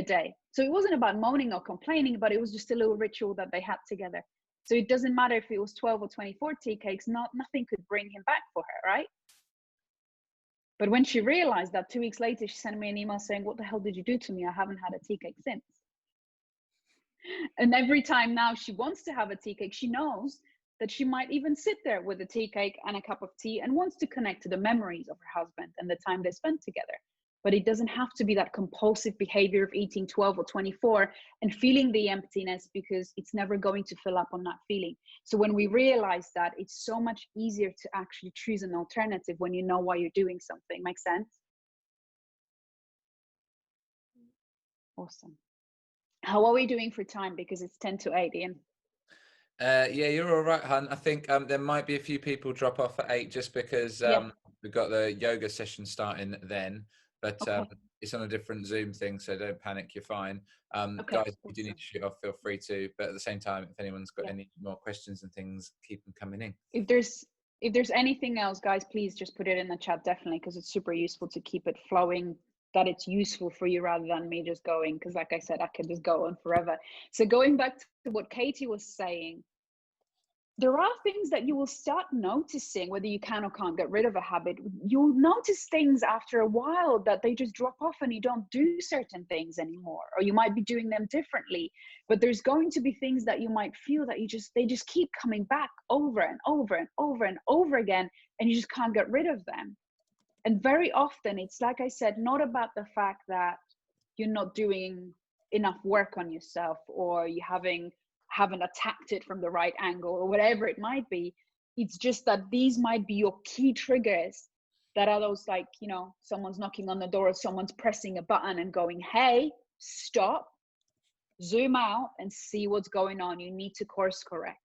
Speaker 1: day. So it wasn't about moaning or complaining, but it was just a little ritual that they had together. So it doesn't matter if it was 12 or 24 tea cakes, nothing could bring him back for her, right? But when she realized that, 2 weeks later, she sent me an email saying, what the hell did you do to me? I haven't had a tea cake since. And every time now she wants to have a tea cake, she knows that she might even sit there with a tea cake and a cup of tea and wants to connect to the memories of her husband and the time they spent together. But it doesn't have to be that compulsive behavior of eating 12 or 24 and feeling the emptiness, because it's never going to fill up on that feeling. So when we realize that, it's so much easier to actually choose an alternative when you know why you're doing something. Make sense? Awesome. How are we doing for time? Because it's 10 to 8, Ian.
Speaker 3: Yeah, you're all right, hun. I think there might be a few people drop off at 8 just because we've got the yoga session starting then. but
Speaker 1: Okay.
Speaker 3: it's on a different Zoom thing, so don't panic, you're fine.
Speaker 1: Okay.
Speaker 3: Guys, if you do need to shoot off, feel free to, but at the same time, if anyone's got
Speaker 1: Yeah.
Speaker 3: any more questions and things, keep them coming in.
Speaker 1: If there's anything else, guys, please just put it in the chat, definitely, because it's super useful to keep it flowing, that it's useful for you rather than me just going, because like I said, I could just go on forever. So going back to what Katie was saying, there are things that you will start noticing, whether you can or can't get rid of a habit. You'll notice things after a while that they just drop off and you don't do certain things anymore, or you might be doing them differently. But there's going to be things that you might feel that they just keep coming back over and over and over and over again, and you just can't get rid of them. And very often it's, like I said, not about the fact that you're not doing enough work on yourself, or you haven't attacked it from the right angle, or whatever it might be. It's just that these might be your key triggers that are those, like, you know, someone's knocking on the door or someone's pressing a button and going, hey, stop, zoom out and see what's going on. You need to course correct.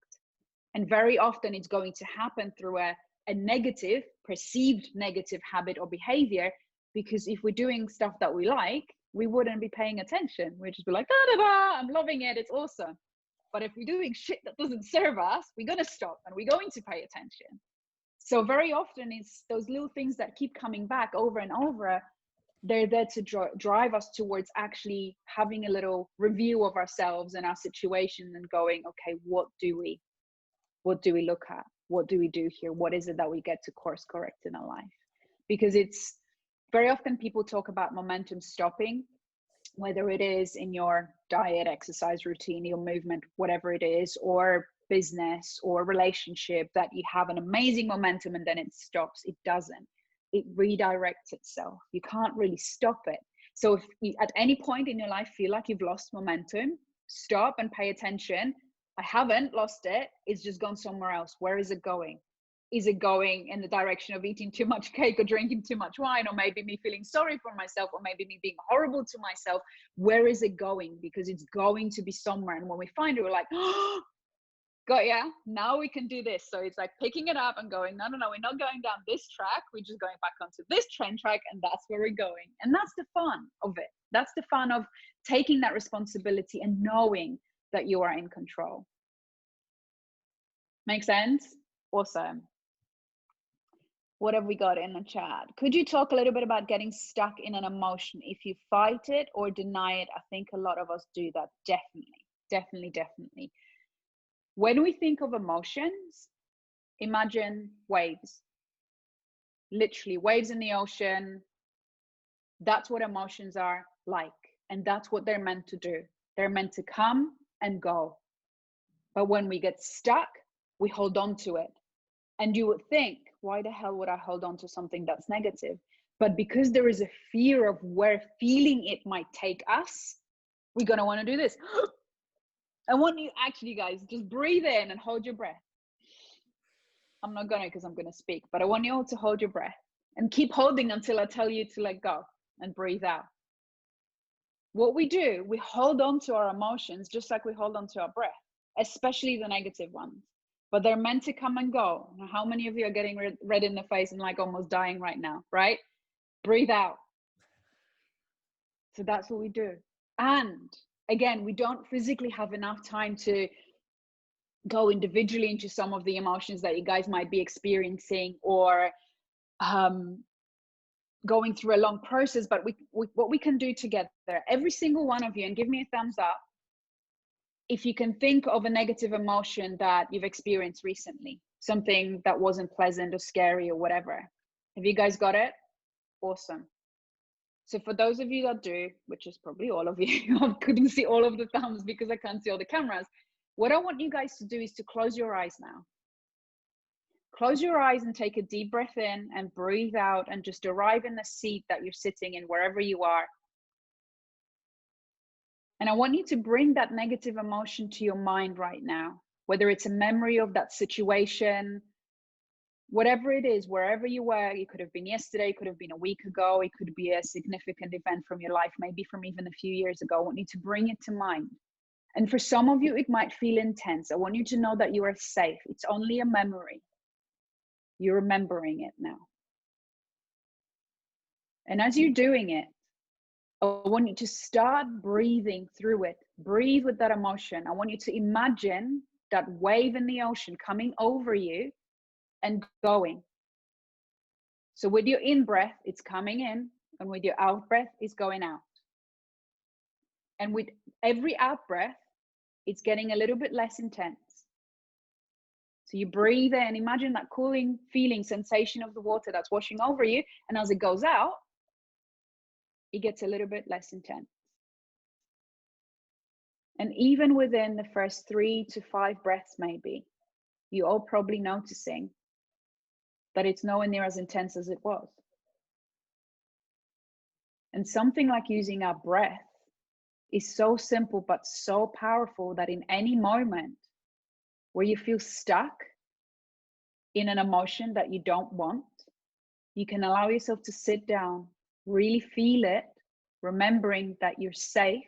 Speaker 1: And very often it's going to happen through a negative, perceived negative habit or behavior, because if we're doing stuff that we like, we wouldn't be paying attention. We'd just be like, da, da, da, I'm loving it, it's awesome. But if we're doing shit that doesn't serve us, we're going to stop and we're going to pay attention. So very often it's those little things that keep coming back over and over. They're there to drive us towards actually having a little review of ourselves and our situation and going, okay, what do we look at? What do we do here? What is it that we get to course correct in our life? Because it's very often people talk about momentum stopping, whether it is in your diet, exercise routine, your movement, whatever it is, or business or relationship, that you have an amazing momentum and then it stops. It doesn't. It redirects itself. You can't really stop it. So if you at any point in your life feel like you've lost momentum, stop and pay attention. I haven't lost it. It's just gone somewhere else. Where is it going? Is it going in the direction of eating too much cake or drinking too much wine, or maybe me feeling sorry for myself, or maybe me being horrible to myself? Where is it going? Because it's going to be somewhere. And when we find it, we're like, oh, got ya, now we can do this. So it's like picking it up and going, no, we're not going down this track. We're just going back onto this train track, and that's where we're going. And that's the fun of it. That's the fun of taking that responsibility and knowing that you are in control. Make sense? Awesome. What have we got in the chat? Could you talk a little bit about getting stuck in an emotion? If you fight it or deny it, I think a lot of us do that. Definitely. When we think of emotions, imagine waves. Literally waves in the ocean. That's what emotions are like. And that's what they're meant to do. They're meant to come and go. But when we get stuck, we hold on to it. And you would think, why the hell would I hold on to something that's negative? But because there is a fear of where feeling it might take us, we're going to want to do this. I want you actually, guys, just breathe in and hold your breath. I'm not going to, because I'm going to speak, but I want you all to hold your breath and keep holding until I tell you to let go and breathe out. What we do, we hold on to our emotions just like we hold on to our breath, especially the negative ones. But they're meant to come and go. How many of you are getting red in the face and like almost dying right now, right? Breathe out. So that's what we do. And again, we don't physically have enough time to go individually into some of the emotions that you guys might be experiencing, or going through a long process. But what we can do together, every single one of you, and give me a thumbs up if you can think of a negative emotion that you've experienced recently, something that wasn't pleasant or scary or whatever. Have you guys got it? Awesome. So for those of you that do, which is probably all of you, I couldn't see all of the thumbs because I can't see all the cameras. What I want you guys to do is to close your eyes now. Close your eyes and take a deep breath in and breathe out, and just arrive in the seat that you're sitting in, wherever you are. And I want you to bring that negative emotion to your mind right now, whether it's a memory of that situation, whatever it is, wherever you were. It could have been yesterday, it could have been a week ago, it could be a significant event from your life, maybe from even a few years ago. I want you to bring it to mind. And for some of you, it might feel intense. I want you to know that you are safe. It's only a memory. You're remembering it now. And as you're doing it, I want you to start breathing through it. Breathe with that emotion. I want you to imagine that wave in the ocean coming over you and going. So with your in breath, it's coming in, and with your out breath, it's going out. And with every out breath, it's getting a little bit less intense. So you breathe in, imagine that cooling feeling, sensation of the water that's washing over you. And as it goes out, it gets a little bit less intense. And even within the first 3 to 5 breaths, maybe, you're all probably noticing that it's nowhere near as intense as it was. And something like using our breath is so simple but so powerful that in any moment where you feel stuck in an emotion that you don't want, you can allow yourself to sit down, really feel it, remembering that you're safe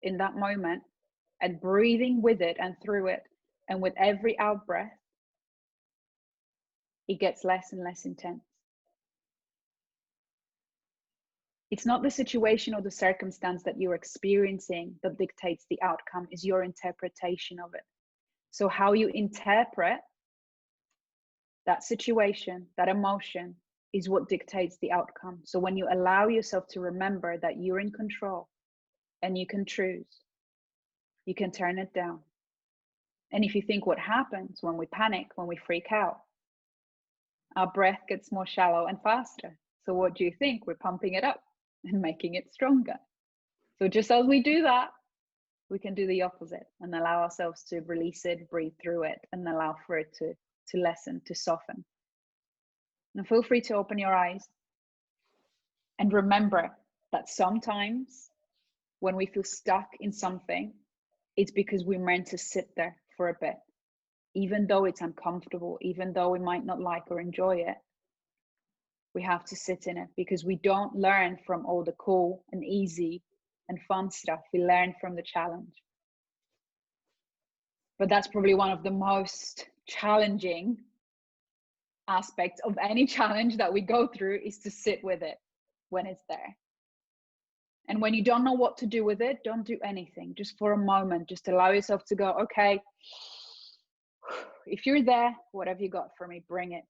Speaker 1: in that moment, and breathing with it and through it. And with every out breath, it gets less and less intense. It's not the situation or the circumstance that you're experiencing that dictates the outcome, is your interpretation of it. So how you interpret that situation, that emotion, is what dictates the outcome. So when you allow yourself to remember that you're in control and you can choose, you can turn it down. And if you think what happens when we panic, when we freak out, our breath gets more shallow and faster. So what do you think? We're pumping it up and making it stronger. So just as we do that, we can do the opposite and allow ourselves to release it, breathe through it, and allow for it to lessen, to soften. And feel free to open your eyes and remember that sometimes when we feel stuck in something, it's because we're meant to sit there for a bit. Even though it's uncomfortable, even though we might not like or enjoy it, we have to sit in it, because we don't learn from all the cool and easy and fun stuff. We learn from the challenge. But that's probably one of the most challenging aspects of any challenge that we go through, is to sit with it when it's there. And when you don't know what to do with it, don't do anything. Just for a moment, just allow yourself to go, okay, if you're there, whatever you got for me, bring it.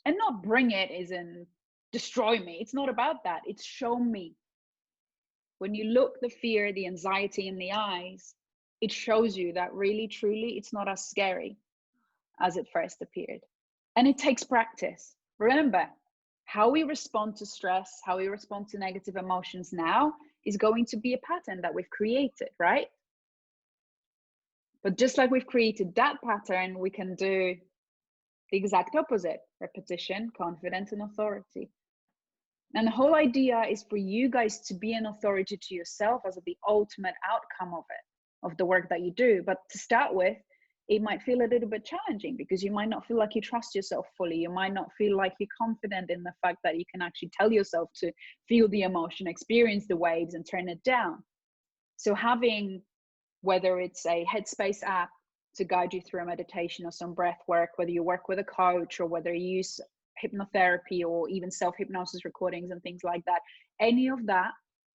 Speaker 1: And not bring it as in destroy me. It's not about that. It's show me. When you look the fear, the anxiety in the eyes, it shows you that really, truly, it's not as scary as it first appeared. And it takes practice. Remember, how we respond to stress, how we respond to negative emotions now is going to be a pattern that we've created, right? But just like we've created that pattern, we can do the exact opposite: repetition, confidence, and authority. And the whole idea is for you guys to be an authority to yourself as the ultimate outcome of it, of the work that you do. But to start with, it might feel a little bit challenging because you might not feel like you trust yourself fully. You might not feel like you're confident in the fact that you can actually tell yourself to feel the emotion, experience the waves, and turn it down. So having, whether it's a Headspace app to guide you through a meditation or some breath work, whether you work with a coach or whether you use hypnotherapy or even self-hypnosis recordings and things like that, any of that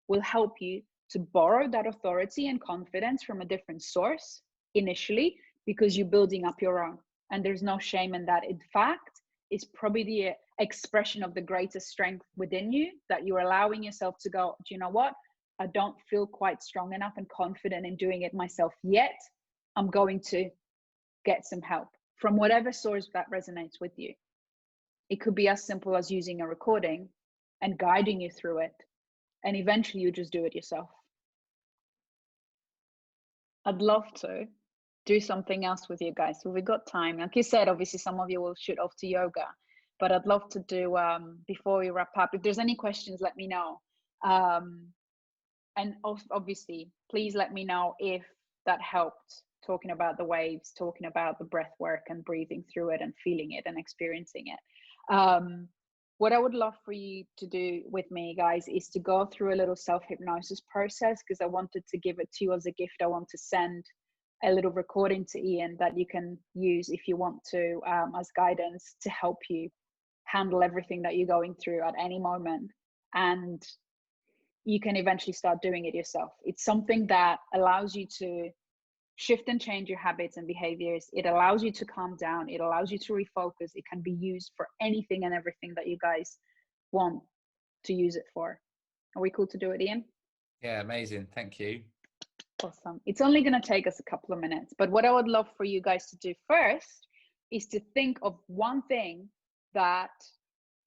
Speaker 1: will help you to borrow that authority and confidence from a different source initially, because you're building up your own. And there's no shame in that. In fact, it's probably the expression of the greatest strength within you, that you're allowing yourself to go, do you know what? I don't feel quite strong enough and confident in doing it myself yet. I'm going to get some help from whatever source that resonates with you. It could be as simple as using a recording and guiding you through it. And eventually you just do it yourself. I'd love to do something else with you guys. So we've got time. Like you said, obviously some of you will shoot off to yoga, but I'd love to do, before we wrap up, if there's any questions, let me know. And obviously, please let me know if that helped, talking about the waves, talking about the breath work and breathing through it and feeling it and experiencing it. What I would love for you to do with me, guys, is to go through a little self-hypnosis process, because I wanted to give it to you as a gift. I want to send a little recording to Ian that you can use if you want to, as guidance to help you handle everything that you're going through at any moment. and you can eventually start doing it yourself. It's something that allows you to shift and change your habits and behaviors. It allows you to calm down. It allows you to refocus. It can be used for anything and everything that you guys want to use it for. Are we cool to do it, Ian?
Speaker 3: Yeah, amazing. Thank you.
Speaker 1: Awesome. It's only going to take us a couple of minutes, but what I would love for you guys to do first is to think of one thing that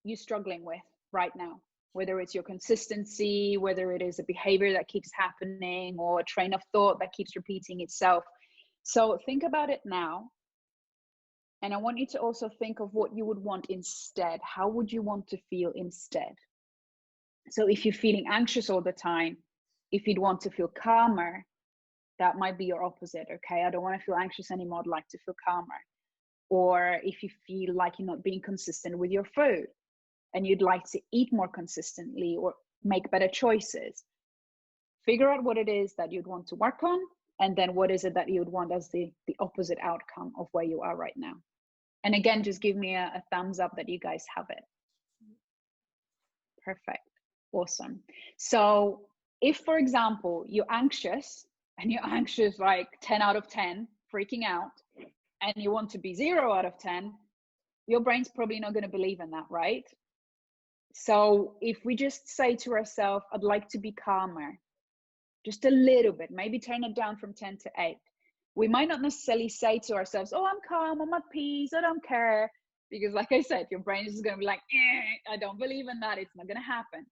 Speaker 1: you're struggling with right now, whether it's your consistency, whether it is a behavior that keeps happening, or a train of thought that keeps repeating itself. So think about it now. And I want you to also think of what you would want instead. How would you want to feel instead? So if you're feeling anxious all the time, if you'd want to feel calmer, that might be your opposite. Okay, I don't want to feel anxious anymore. I'd like to feel calmer. Or if you feel like you're not being consistent with your food and you'd like to eat more consistently or make better choices, figure out what it is that you'd want to work on, and then what is it that you'd want as the opposite outcome of where you are right now. And again, just give me a thumbs up that you guys have it. Perfect. Awesome. So if, for example, you're anxious and you're anxious like 10 out of 10, freaking out, and you want to be 0 out of 10, your brain's probably not going to believe in that, right? So if we just say to ourselves, I'd like to be calmer, just a little bit, maybe turn it down from 10 to 8. We might not necessarily say to ourselves, oh, I'm calm, I'm at peace, I don't care. Because like I said, your brain is going to be like, I don't believe in that, it's not going to happen.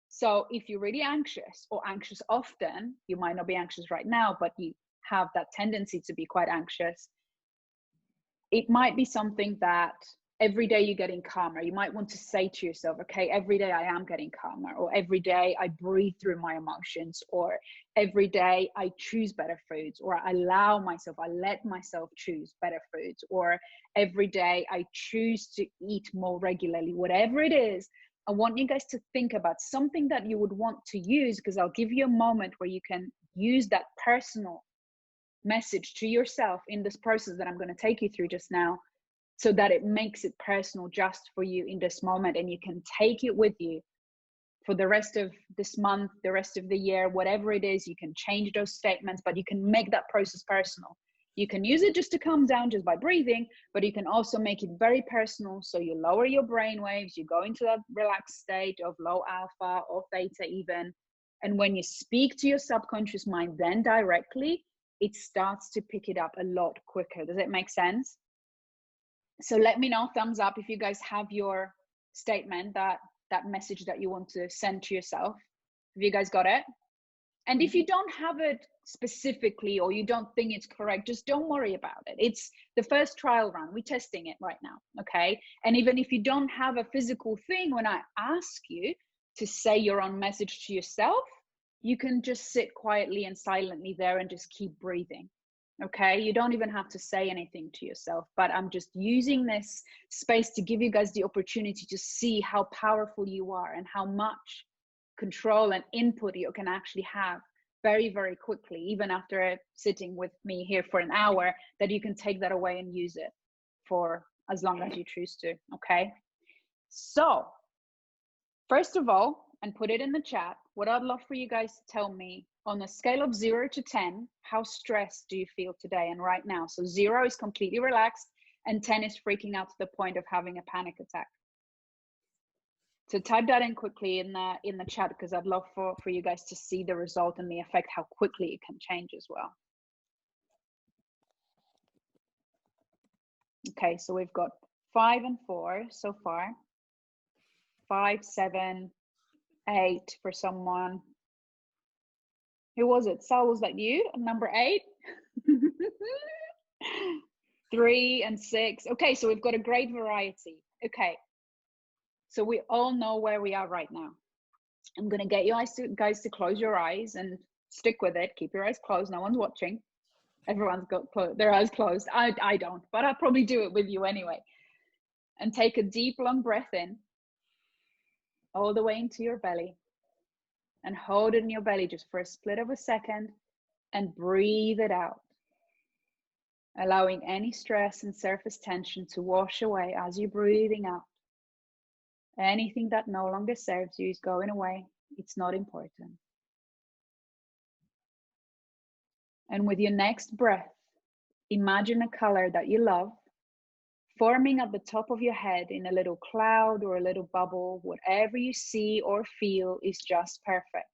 Speaker 1: So if you're really anxious or anxious often, you might not be anxious right now, but you have that tendency to be quite anxious. It might be something that every day you're getting calmer. You might want to say to yourself, okay, every day I am getting calmer, or every day I breathe through my emotions, or every day I choose better foods, or I let myself choose better foods, or every day I choose to eat more regularly. Whatever it is, I want you guys to think about something that you would want to use, because I'll give you a moment where you can use that personal message to yourself in this process that I'm going to take you through just now, so that it makes it personal just for you in this moment, and you can take it with you for the rest of this month, the rest of the year, whatever it is. You can change those statements, but you can make that process personal. You can use it just to calm down just by breathing, but you can also make it very personal. So you lower your brain waves, you go into that relaxed state of low alpha or theta even. And when you speak to your subconscious mind then directly, it starts to pick it up a lot quicker. Does it make sense? So let me know, thumbs up, if you guys have your statement, that message that you want to send to yourself. Have you guys got it? And if you don't have it specifically, or you don't think it's correct, just don't worry about it. It's the first trial run. We're testing it right now, okay? And even if you don't have a physical thing, when I ask you to say your own message to yourself, you can just sit quietly and silently there and just keep breathing. Okay, you don't even have to say anything to yourself, but I'm just using this space to give you guys the opportunity to see how powerful you are and how much control and input you can actually have very, very quickly, even after sitting with me here for an hour, that you can take that away and use it for as long as you choose to. Okay, so first of all, and put it in the chat, what I'd love for you guys to tell me, on a scale of 0 to 10, how stressed do you feel today and right now? So 0 is completely relaxed and 10 is freaking out to the point of having a panic attack. So type that in quickly in the chat, because I'd love for you guys to see the result and the effect, how quickly it can change as well. Okay, so we've got 5 and 4 so far. 5, 7, 8 for someone. Who was it? Sal, was that you? Number 8? 3 and 6. Okay, so we've got a great variety. Okay, so we all know where we are right now. I'm going to get you guys to close your eyes and stick with it. Keep your eyes closed. No one's watching. Everyone's got their eyes closed. I don't, but I'll probably do it with you anyway. And take a deep, long breath in, all the way into your belly. And hold it in your belly just for a split of a second, and breathe it out, allowing any stress and surface tension to wash away as you're breathing out. Anything that no longer serves you is going away. It's not important. And with your next breath, imagine a color that you love forming at the top of your head in a little cloud or a little bubble. Whatever you see or feel is just perfect.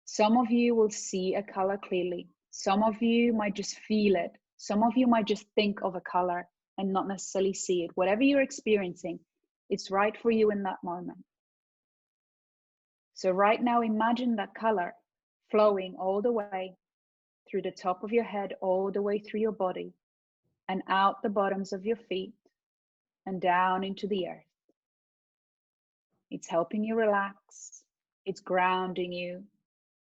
Speaker 1: Some of you will see a color clearly. Some of you might just feel it. Some of you might just think of a color and not necessarily see it. Whatever you're experiencing, it's right for you in that moment. So right now, imagine that color flowing all the way through the top of your head, all the way through your body, and out the bottoms of your feet and down into the earth. It's helping you relax, it's grounding you,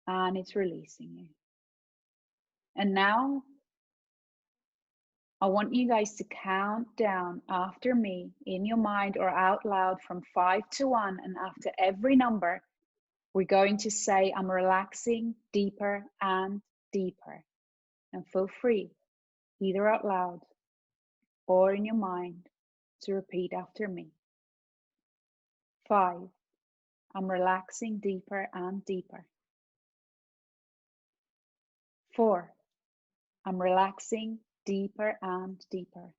Speaker 1: and it's releasing you. And now, I want you guys to count down after me in your mind or out loud from 5 to 1. And after every number, we're going to say, I'm relaxing deeper and deeper. And feel free, either out loud or in your mind, to repeat after me. 5, I'm relaxing deeper and deeper. 4, I'm relaxing deeper and deeper.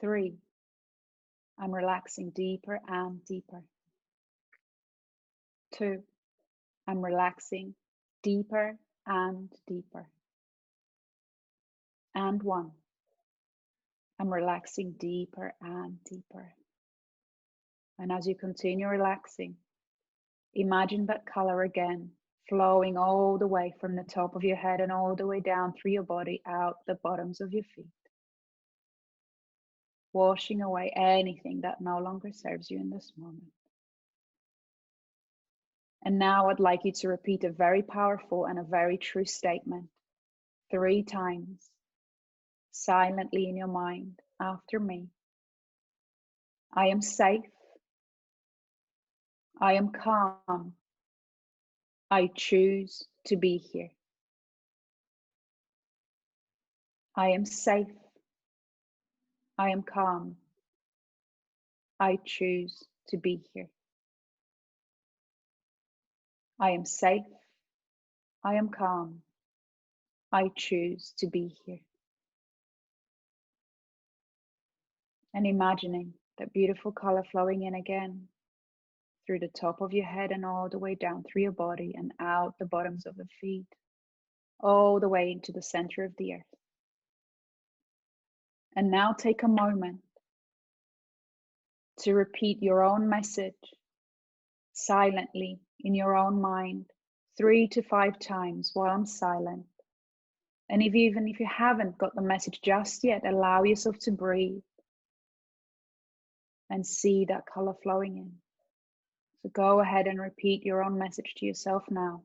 Speaker 1: 3, I'm relaxing deeper and deeper. 2, I'm relaxing deeper and deeper. And 1, I'm relaxing deeper and deeper. And as you continue relaxing, imagine that color again, flowing all the way from the top of your head and all the way down through your body, out the bottoms of your feet. Washing away anything that no longer serves you in this moment. And now I'd like you to repeat a very powerful and a very true statement 3 times, silently in your mind after me. I am safe. I am calm. I choose to be here. I am safe. I am calm. I choose to be here. I am safe. I am calm. I choose to be here. And imagining that beautiful color flowing in again through the top of your head and all the way down through your body and out the bottoms of the feet, all the way into the center of the earth. And now take a moment to repeat your own message silently in your own mind 3 to 5 times while I'm silent. And even if you haven't got the message just yet, allow yourself to breathe and see that color flowing in. So go ahead and repeat your own message to yourself now.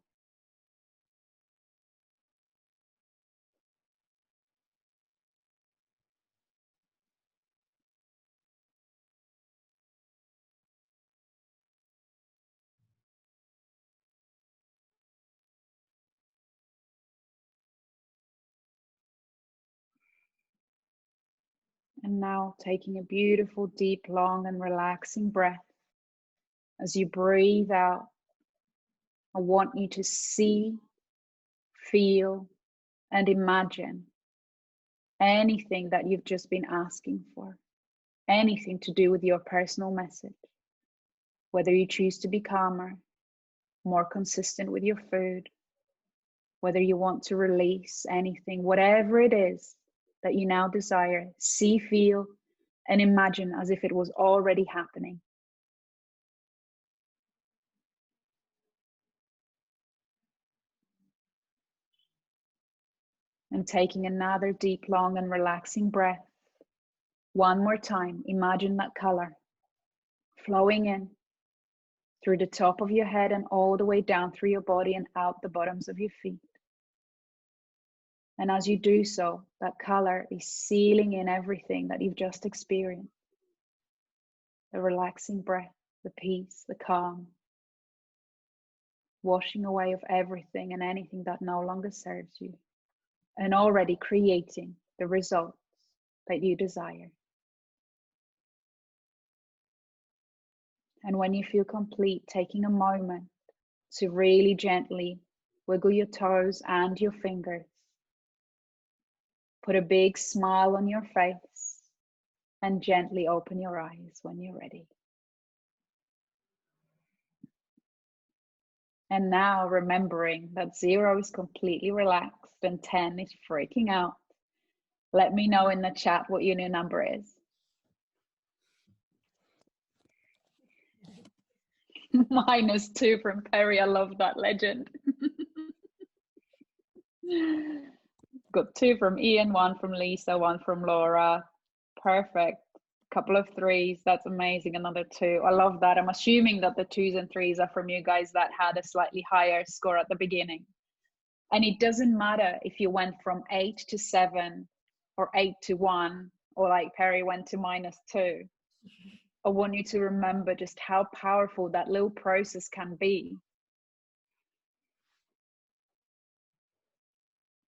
Speaker 1: And now taking a beautiful, deep, long, and relaxing breath. As you breathe out, I want you to see, feel, and imagine anything that you've just been asking for, anything to do with your personal message. Whether you choose to be calmer, more consistent with your food, whether you want to release anything, whatever it is that you now desire, see, feel, and imagine as if it was already happening. And taking another deep, long, and relaxing breath. One more time, imagine that color flowing in through the top of your head and all the way down through your body and out the bottoms of your feet. And as you do so, that color is sealing in everything that you've just experienced. The relaxing breath, the peace, the calm, washing away of everything and anything that no longer serves you, and already creating the results that you desire. And when you feel complete, taking a moment to really gently wiggle your toes and your fingers. Put a big smile on your face and gently open your eyes when you're ready. And now remembering that 0 is completely relaxed and 10 is freaking out. Let me know in the chat what your new number is. -2 from Perry. I love that legend. Got 2 from Ian, 1 from Lisa, 1 from Laura. Perfect. Couple of 3s. That's amazing. Another 2. I love that. I'm assuming that the 2s and 3s are from you guys that had a slightly higher score at the beginning. And it doesn't matter if you went from 8 to 7 or 8 to 1, or like Perry went to -2. I want you to remember just how powerful that little process can be.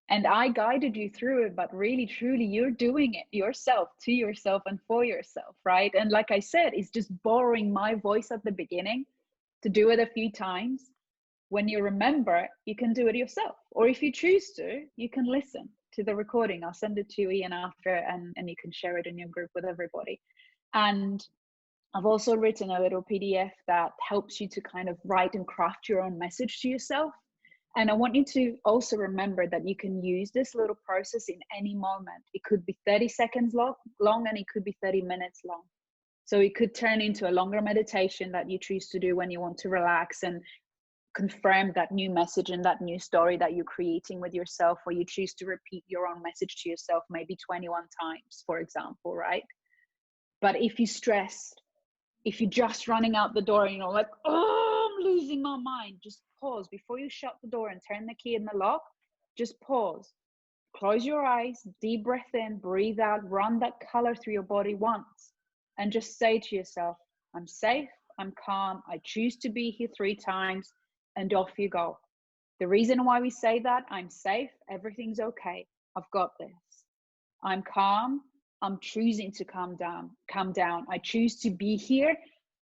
Speaker 1: And I guided you through it, but really, truly, you're doing it yourself, to yourself and for yourself, right? And like I said, it's just borrowing my voice at the beginning to do it a few times. When you remember, you can do it yourself. Or if you choose to, you can listen to the recording. I'll send it to you, Ian, after, and you can share it in your group with everybody. And I've also written a little PDF that helps you to kind of write and craft your own message to yourself. And I want you to also remember that you can use this little process in any moment. It could be 30 seconds long and it could be 30 minutes long. So it could turn into a longer meditation that you choose to do when you want to relax and confirm that new message and that new story that you're creating with yourself, or you choose to repeat your own message to yourself maybe 21 times, for example, right? But if you're stressed, if you're just running out the door, you know, like, oh, I'm losing my mind, just pause before you shut the door and turn the key in the lock. Just pause, close your eyes, deep breath in, breathe out, run that color through your body once, and just say to yourself, I'm safe, I'm calm, I choose to be here 3 times, and off you go. The reason why we say that, I'm safe, everything's okay, I've got this. I'm calm, I'm choosing to calm down. I choose to be here,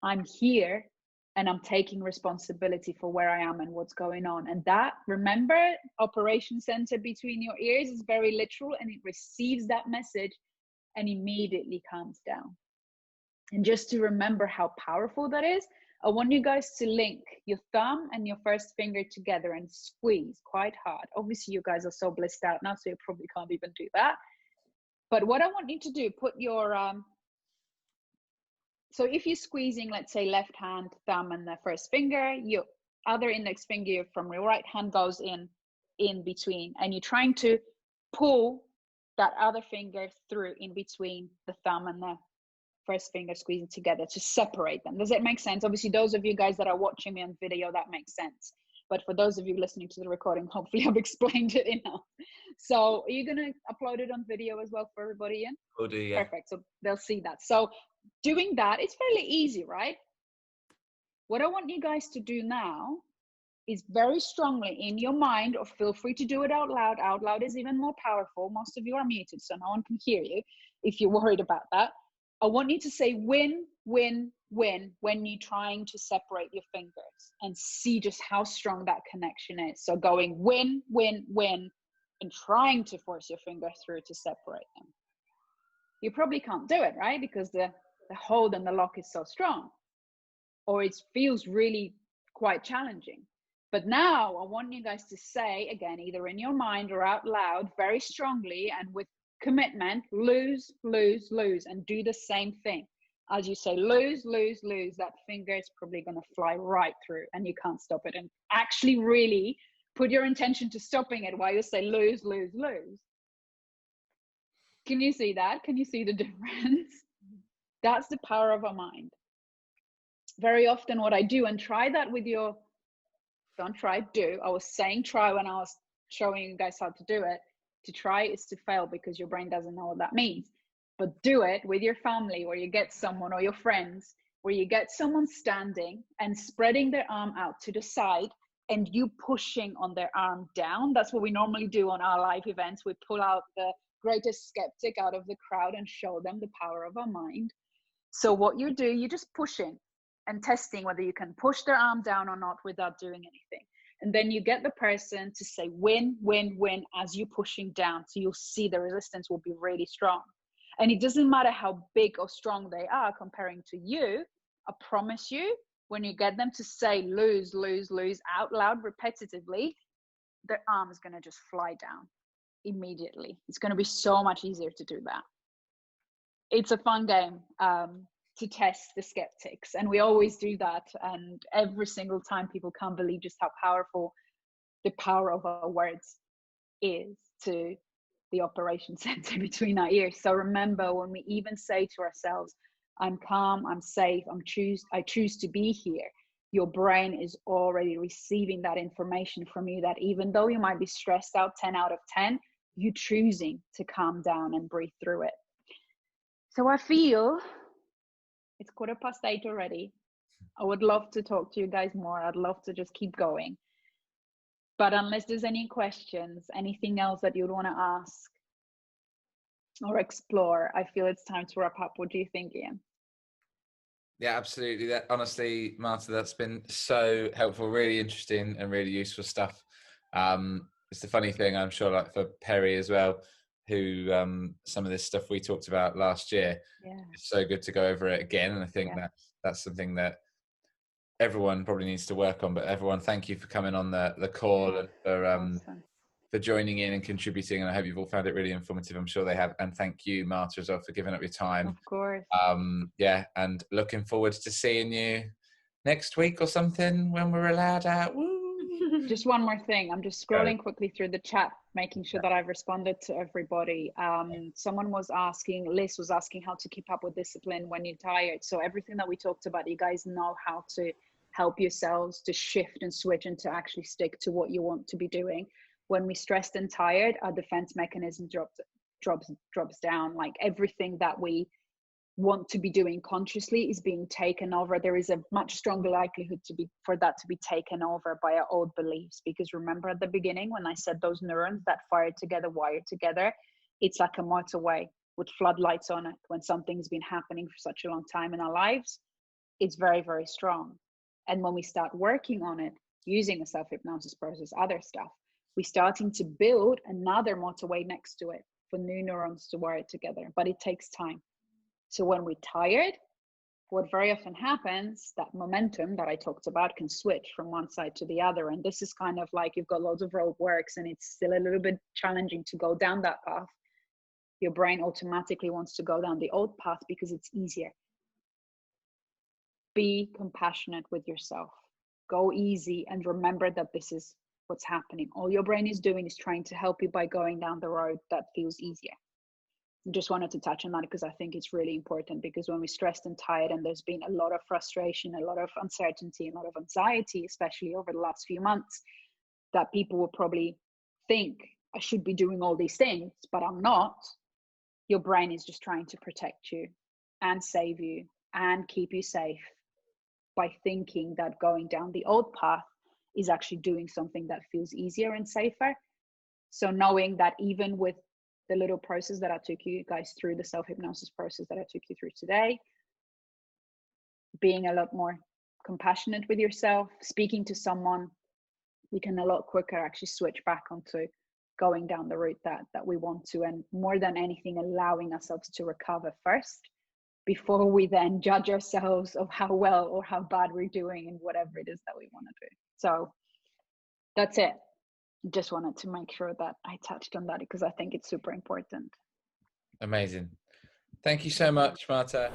Speaker 1: I'm here, and I'm taking responsibility for where I am and what's going on. And that, remember, operation center between your ears is very literal, and it receives that message and immediately calms down. And just to remember how powerful that is, I want you guys to link your thumb and your first finger together and squeeze quite hard. Obviously, you guys are so blissed out now, so you probably can't even do that. But what I want you to do, put your, so if you're squeezing, let's say left hand, thumb, and the first finger, your other index finger from your right hand goes in between, and you're trying to pull that other finger through in between the thumb and the first finger, squeezing together to separate them. Does that make sense? Obviously, those of you guys that are watching me on video, that makes sense. But for those of you listening to the recording, hopefully I've explained it enough. So are you going to upload it on video as well for everybody, Ian?
Speaker 3: Will do, yeah.
Speaker 1: Perfect. So they'll see that. So doing that, it's fairly easy, right? What I want you guys to do now is very strongly in your mind, or feel free to do it out loud. Out loud is even more powerful. Most of you are muted, so no one can hear you if you're worried about that. I want you to say win, win, win when you're trying to separate your fingers, and see just how strong that connection is. So going win, win, win, and trying to force your finger through to separate them. You probably can't do it, right? Because the hold and the lock is so strong, or it feels really quite challenging. But now I want you guys to say, again, either in your mind or out loud, very strongly and with commitment, lose, lose, lose, and do the same thing. As you say, lose, lose, lose, that finger is probably going to fly right through and you can't stop it. And actually really put your intention to stopping it while you say lose, lose, lose. Can you see that? Can you see the difference? That's the power of our mind. Very often what I do, and try that with your, don't try, do. I was saying try when I was showing you guys how to do it. To try is to fail, because your brain doesn't know what that means. But do it with your family, or you get someone, or your friends, where you get someone standing and spreading their arm out to the side and you pushing on their arm down. That's what we normally do on our live events. We pull out the greatest skeptic out of the crowd and show them the power of our mind. So what you do, you're just pushing and testing whether you can push their arm down or not without doing anything. And then you get the person to say win, win, win as you're pushing down. So you'll see the resistance will be really strong. And it doesn't matter how big or strong they are comparing to you. I promise you, when you get them to say lose, lose, lose out loud repetitively, their arm is going to just fly down immediately. It's going to be so much easier to do that. It's a fun game to test the skeptics, and we always do that. And every single time, people can't believe just how powerful the power of our words is to the operation center between our ears. So remember, when we even say to ourselves, I'm calm, I'm safe, I choose to be here, your brain is already receiving that information from you, that even though you might be stressed out 10 out of 10, you're choosing to calm down and breathe through it. So I feel it's 8:15 already. I would love to talk to you guys more. I'd love to just keep going. But unless there's any questions, anything else that you'd want to ask or explore, I feel it's time to wrap up. What do you think, Ian?
Speaker 3: Yeah, absolutely. That honestly, Marta, that's been so helpful, really interesting and really useful stuff. It's the funny thing, I'm sure, like for Perry as well, who some of this stuff we talked about last year, it's so good to go over it again. And I think that's something that everyone probably needs to work on. But everyone, thank you for coming on the call and for joining in and contributing. And I hope you've all found it really informative. I'm sure they have. And thank you, Marta, as well, for giving up your time.
Speaker 1: Of course.
Speaker 3: And looking forward to seeing you next week or something when we're allowed out. Woo!
Speaker 1: Just one more thing. I'm just scrolling quickly through the chat, making sure that I've responded to everybody. Someone was asking, Liz was asking how to keep up with discipline when you're tired. So everything that we talked about, you guys know how to help yourselves to shift and switch and to actually stick to what you want to be doing. When we're stressed and tired, our defense mechanism drops down. Like everything that we want to be doing consciously is being taken over. There is a much stronger likelihood for that to be taken over by our old beliefs. Because remember at the beginning when I said those neurons that wired together, it's like a motorway with floodlights on it. When something's been happening for such a long time in our lives, it's very, very strong. And when we start working on it, using a self-hypnosis process, other stuff, we're starting to build another motorway next to it for new neurons to wire together. But it takes time. So when we're tired, what very often happens, that momentum that I talked about can switch from one side to the other. And this is kind of like you've got loads of roadworks and it's still a little bit challenging to go down that path. Your brain automatically wants to go down the old path because it's easier. Be compassionate with yourself. Go easy and remember that this is what's happening. All your brain is doing is trying to help you by going down the road that feels easier. Just wanted to touch on that because I think it's really important, because when we're stressed and tired and there's been a lot of frustration, a lot of uncertainty, a lot of anxiety, especially over the last few months, that people will probably think I should be doing all these things, but I'm not. Your brain is just trying to protect you and save you and keep you safe by thinking that going down the old path is actually doing something that feels easier and safer. So knowing that even with the little process that I took you guys through, the self-hypnosis process that I took you through today, being a lot more compassionate with yourself, speaking to someone, we can a lot quicker actually switch back onto going down the route that we want to, and more than anything, allowing ourselves to recover first before we then judge ourselves of how well or how bad we're doing in whatever it is that we want to do. So that's it. Just wanted to make sure that I touched on that because I think it's super important.
Speaker 3: Amazing. Thank you so much, Marta.